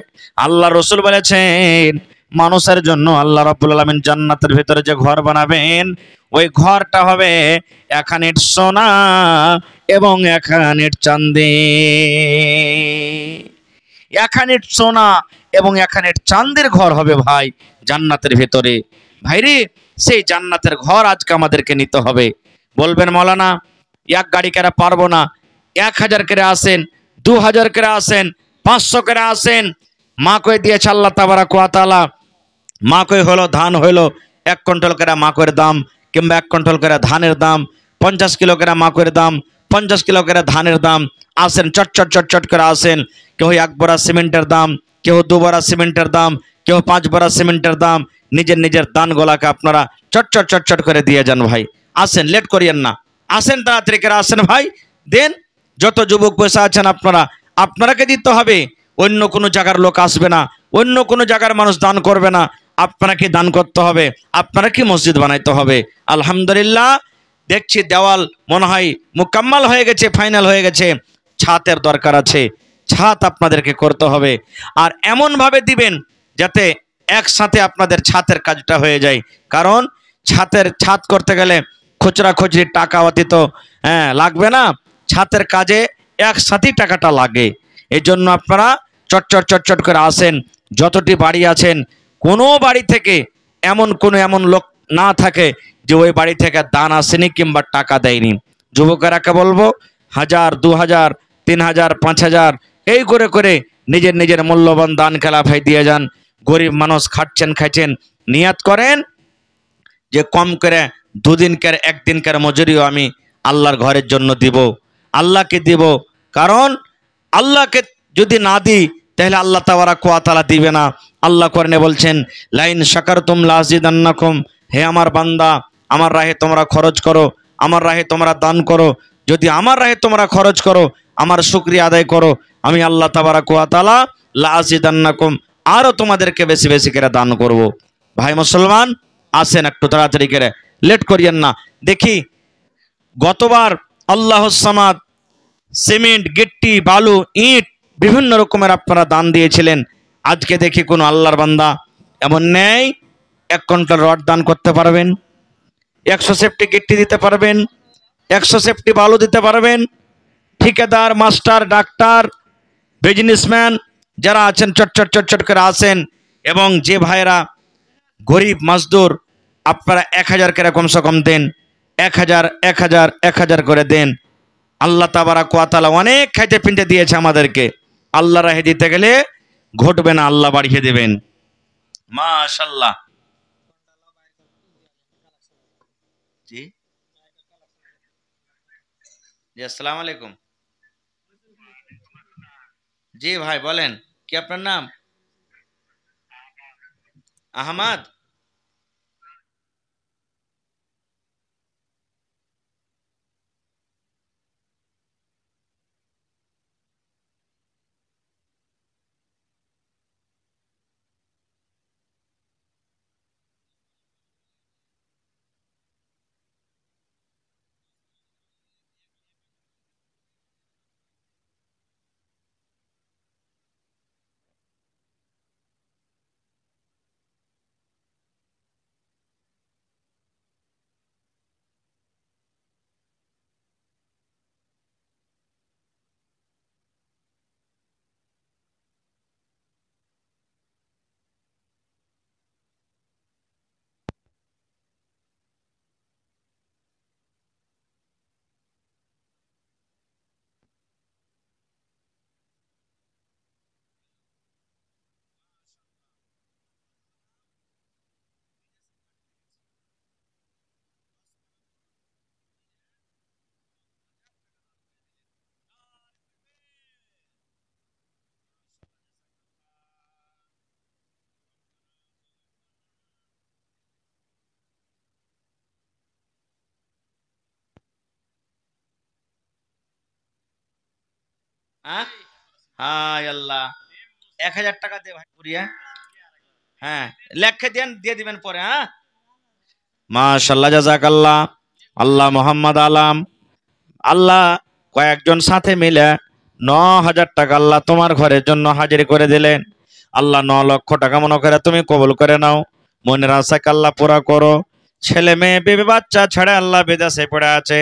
আল্লাহ রাসূল বলেছেন মানুষের জন্য আল্লাহ রাব্বুল আলামিন জান্নাতের ভিতরে যে ঘর বানাবেন, ওই ঘরটা হবে 1 ইট সোনা এবং 1 ইট চাঁদি। 1 ইট সোনা এবং 1 ইট চাঁদির ঘর হবে ভাই জান্নাতের ভিতরে। ভাইরে সেই জান্নাতের ঘর আজকে আমাদেরকে নিতে হবে। বলবেন মৌলানা 1 গাড়ি করে পারবো না, 1000 করে আসেন, 2000 করে আসেন, 500 করে আসেন। মা কই দিয়েছে আল্লাহ তাবারাক ওয়া তাআলা, মা কই হলো ধান হইলো 1 কুইন্টাল করে মাকের দাম, কিংবা 1 কুইন্টাল করে ধানের দাম, 50 কিলো করে মাকের দাম, 50 কিলো করে ধানের দাম। আসেন চট চট চট চট করে আসেন। কেউ 1 বড়া সিমেন্টের দাম, কেউ 2 বড়া সিমেন্টের দাম, কেউ 5 বড়া সিমেন্টের দাম। নিজের নিজের দানগুলাকে আপনারা চট চট চট চট করে দিয়ে যান ভাই। আসেন, লেট করিয়েন না, আসেন তাড়াতাড়ি করে আসেন ভাই, দেন। যত যুবক বসে আছেন আপনারা, আপনারাকে দিতে হবে, অন্য কোনো জায়গার লোক আসবে না, অন্য কোনো জায়গার মানুষ দান করবে না, আপনাকে দান করতে হবে, আপনাকে মসজিদ বানাইতে হবে। আলহামদুলিল্লাহ দেখছি দেওয়াল মনে হয় মুকাম্মাল হয়ে গেছে, ফাইনাল হয়ে গেছে। ছাতের দরকার আছে, ছাদ আপনাদেরকে করতে হবে। আর এমনভাবে দিবেন যাতে একসাথে আপনাদের ছাদের কাজটা হয়ে যায়। কারণ ছাদ করতে গেলে খুচরা খুচরি টাকা অতীত লাগবে না, ছাদের কাজে একসাথেই টাকাটা লাগে। এই জন্য আপনারা চটচট চটচট করে আসেন। যতটি বাড়ি আছেন, কোনো বাড়ি থেকে এমন লোক না থাকে যে ওই বাড়ি থেকে দান আসেনি কিংবা টাকা দেয়নি। যুবকেরাকে বলবো 1000, 2000, 3000, 5000 এই করে করে নিজের নিজের মূল্যবান দান খেলা ভাই দিয়ে যান। গরিব মানুষ খাচ্ছেন খাচ্ছেন, নিয়াত করেন যে কম করে দুদিনকার একদিনকার মজুরিও আমি আল্লাহর ঘরের জন্য দিব, আল্লাহকে দিব। কারণ আল্লাহকে যদি না দিই তাহলে আল্লাহ তাবারাক ওয়া তাআলা দিবে না। আল্লাহ কোরআনে বলছেন, লাইন শাকারতুম লাযিদান্নাকুম, হে আমার বান্দা, আমার রাহে তোমরা খরচ করো, আমার রাহে তোমরা দান করো। যদি আমার রাহে তোমরা খরচ করো, আমার শুকরিয়া আদায় করো, আমি আল্লাহ তাবারাক ওয়া তাআলা লাযিদান্নাকুম, আরো তোমাদেরকে বেশি বেশি করে দান করব। ভাই মুসলমান, আসেন একটু তাড়াতাড়ি করে, লেট করিয়েন না। দেখি গতবার আল্লাহ সামাদ সিমেন্ট, গিট্টি, বালু, ইট বিভিন্ন রকমের আপনারা দান দিয়েছিলেন। আজকে দেখি কোন আল্লাহর বান্দা এমন নেই 1 কুইন্টাল রড দান করতে পারবেন, 100 সেফটি গিট্টি দিতে পারবেন, 100 সেফটি বালু দিতে পারবেন। ঠিকাদার, মাস্টার, ডাক্তার, বিজনেসম্যান যারা আছেন চট চট চট চট করে আসেন। এবং যে ভাইরা গরিব মজদুর, আপনারা 1000 করে কমসে কম দেন, 1000 1000 1000 করে দেন। আল্লাহ তাবারাক ওয়া তাআলা অনেক খাইতে পিনতে দিয়েছে আমাদেরকে। আল্লাহ রাহে দিতে গেলে ঘটবে না, আল্লাহ বাড়িয়ে দেবেন। মাশাআল্লাহ। জি জি, আসসালামু আলাইকুম। জি ভাই বলেন, কি আপনার নাম? আহমদ। হ্যাঁ, হায় আল্লাহ। 1000 টাকা দে ভাই পুরিয়া। হ্যাঁ, লেখে দেন, দিয়ে দিবেন পরে। হ্যাঁ, মাশাআল্লাহ, জাযাকাল্লাহ। আল্লাহ মোহাম্মদ আলাম, আল্লাহ কয়েকজন সাথে মিলে 9000 টাকা আল্লাহ তোমার ঘরের জন্য হাজির করে দিলেন। আল্লাহ 9 লক্ষ টাকা মনে করে তুমি কবুল করে নাও, মনের আশাকে আল্লাহ পুরা করো। ছেলে মেয়ে বিবি বাচ্চা ছেড়ে আল্লাহ বিদেশে পড়ে আছে,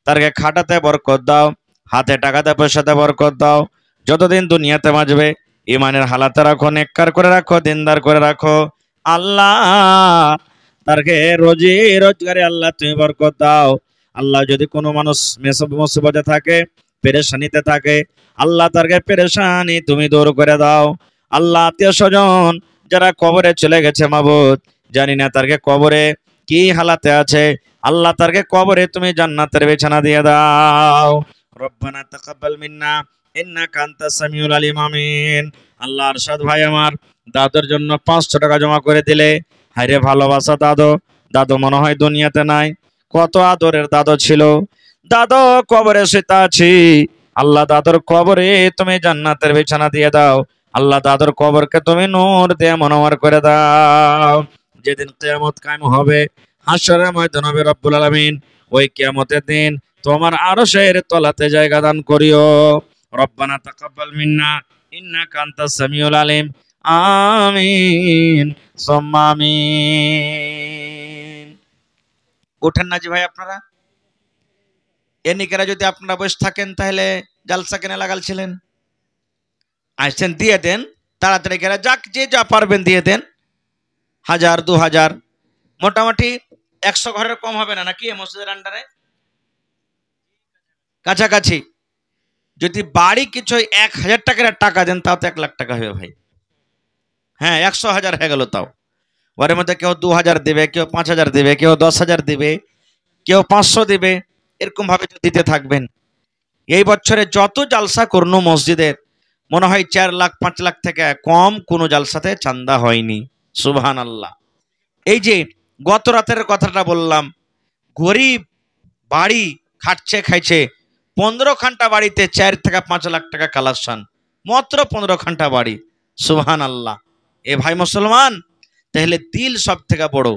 তারকে খাটাতে বরকত দাও, হাতে টাকাতে পয়সাতে বরকত দাও। যতদিন দুনিয়াতে বাঁচবে ইমানের হালাতে রাখো, নেককার করে রাখো, দিনদার করে রাখো। আল্লাহ তারকে রোজি রোজগারে আল্লাহ তুমি বরকত দাও। আল্লাহ যদি কোনো মানুষ মুসিবতে থাকে, পেরেশানিতে থাকে, আল্লাহ তারকে পেরেশানি তুমি দূর করে দাও। আল্লাহ আত্মীয় স্বজন যারা কবরে চলে গেছে মাবুদ, জানি না তারকে কবরে কি হালাতে আছে, আল্লাহ তারকে কবরে তুমি জান্নাতের বিছানা দিয়ে দাও। রব্বানা তাকাব্বাল মিন্না ইন্নাকা আনতাস সামিউল আলিম, আমিন। আল্লাহ আরশাদ ভাই আমার দাদুর জন্য 500 টাকা জমা করে দিলে। হায়রে ভালোবাসা দাদু, দাদু মনে হয় দুনিয়াতে নাই। কত আদরের দাদু ছিল, দাদু কবরে শুতে আছি। আল্লাহ দাদুর কবরে তুমি জান্নাতের বিছানা দিয়ে দাও। আল্লাহ দাদুর কবরকে তুমি নূর দিয়ে মনোহর করে দাও। যেদিন কিয়ামত কায়েম হবে, হাসরের ময়দান হবে রব্বুল আলামিন, ওই কিয়ামতের দিন তোমার আরশের তলাতে জায়গা দান করিও। রব্বানা তাকাব্বাল মিন্না ইন্নাকা আনতাস সামিউল আলিম, আমিন সুম্মা আমিন। ওঠেন না জি ভাই আপনারা, এনিকেরা যদি আপনারা বসে থাকেন তাহলে জালসা কেন লাগালছিলেন? আসছেন, দিয়ে দেন তাড়াতাড়ি করে, যাক যে যা পারবেন দিয়ে দেন। 1000 2000 মোটামুটি 100 ঘরের কম হবে না নাকি মসজিদের আন্ডারে? কাছাকাছি। যদি বাড়ি কিছু 1000 টাকার টাকা দেন তাও তো 1 লাখ টাকা হবে ভাই। হ্যাঁ 100,000 হয়ে গেল, তাও ওর মধ্যে কেউ 2,000 দেবে, কেউ 5,000 দেবে, কেউ 10,000 দেবে, কেউ 500 দেবে, এরকম ভাবে দিতে থাকবেন। এই বছরে যত জালসা করনো মসজিদের, মনে হয় 4 লাখ 5 লাখ থেকে কম কোনো জালসাতে চান্দা হয়নি। সুবহানাল্লাহ। এই যে গত রাতের কথাটা বললাম, গরিব বাড়ি খাটছে খাইছে, 15 ঘন্টা বাড়িতে 4 থেকে 5 লাখ টাকা কালেকশন, মাত্র 15 ঘন্টা বাড়ি। সুবহানাল্লাহ। এ ভাই মুসলমান, তাহলে দিল সব থেকে বড়।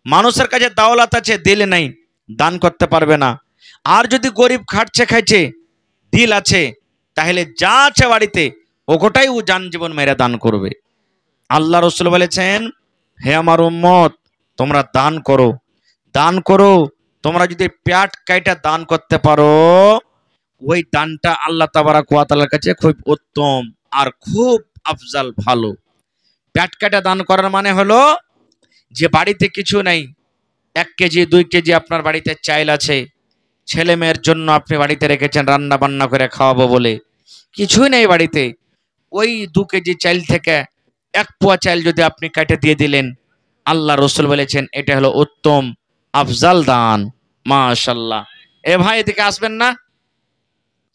মানুষের কাছে দাওলাত আছে, দিল নেই, দান করতে পারবে না। আর যদি গরিব খাটছে খাইছে, দিল আছে, তাহলে যা আছে বাড়িতে ওটাই ও জান জীবন মেরে দান করবে। আল্লাহ রসুল বলেছেন, হে আমার উম্মত, তোমরা দান করো, দান করো। তোমরা যদি পেট কাইটা দান করতে পারো, ওই দানটা আল্লাহ তাবারাক ওয়া তাআলার কাছে খুব উত্তম আর খুব আফজাল, ভালো। পেট কাটা দান করার মানে হলো যে বাড়িতে কিছু নাই, 1 কেজি 2 কেজি আপনার বাড়িতে চাইল আছে, ছেলে মেয়ের জন্য আপনি বাড়িতে রেখেছেন রান্না বান্না করে খাওয়াবো বলে, কিছুই নেই বাড়িতে, ওই 2 কেজি চাইল থেকে 1 পোয়া চাইল যদি আপনি কেটে দিয়ে দিলেন, আল্লাহ রসুল বলেছেন এটা হলো উত্তম আফজাল দান। মাশাআল্লাহ। এ ভাই এদিকে আসবেন না,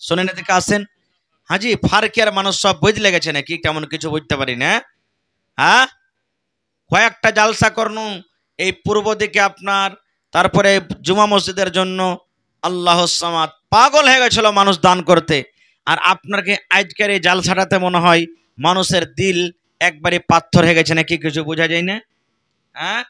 শোনেন, এদিকে আসেন। হাজি ফারকিয়ার মানুষ সব বুঝলে গেছে নাকি? কেমন কিছু বুঝতে পারি না। হ্যাঁ, কয়েকটা জালসা করনু এই পূর্ব দিকে আপনার, তারপরে জুমা মসজিদের জন্য, আল্লাহ সামাদ, পাগল হয়ে গেছিল মানুষ দান করতে। আর আপনাকে আজকের এই জালসাটাতে মনে হয় মানুষের দিল একবারে পাথর হয়ে গেছে নাকি, কিছু বোঝা যায় না। হ্যাঁ,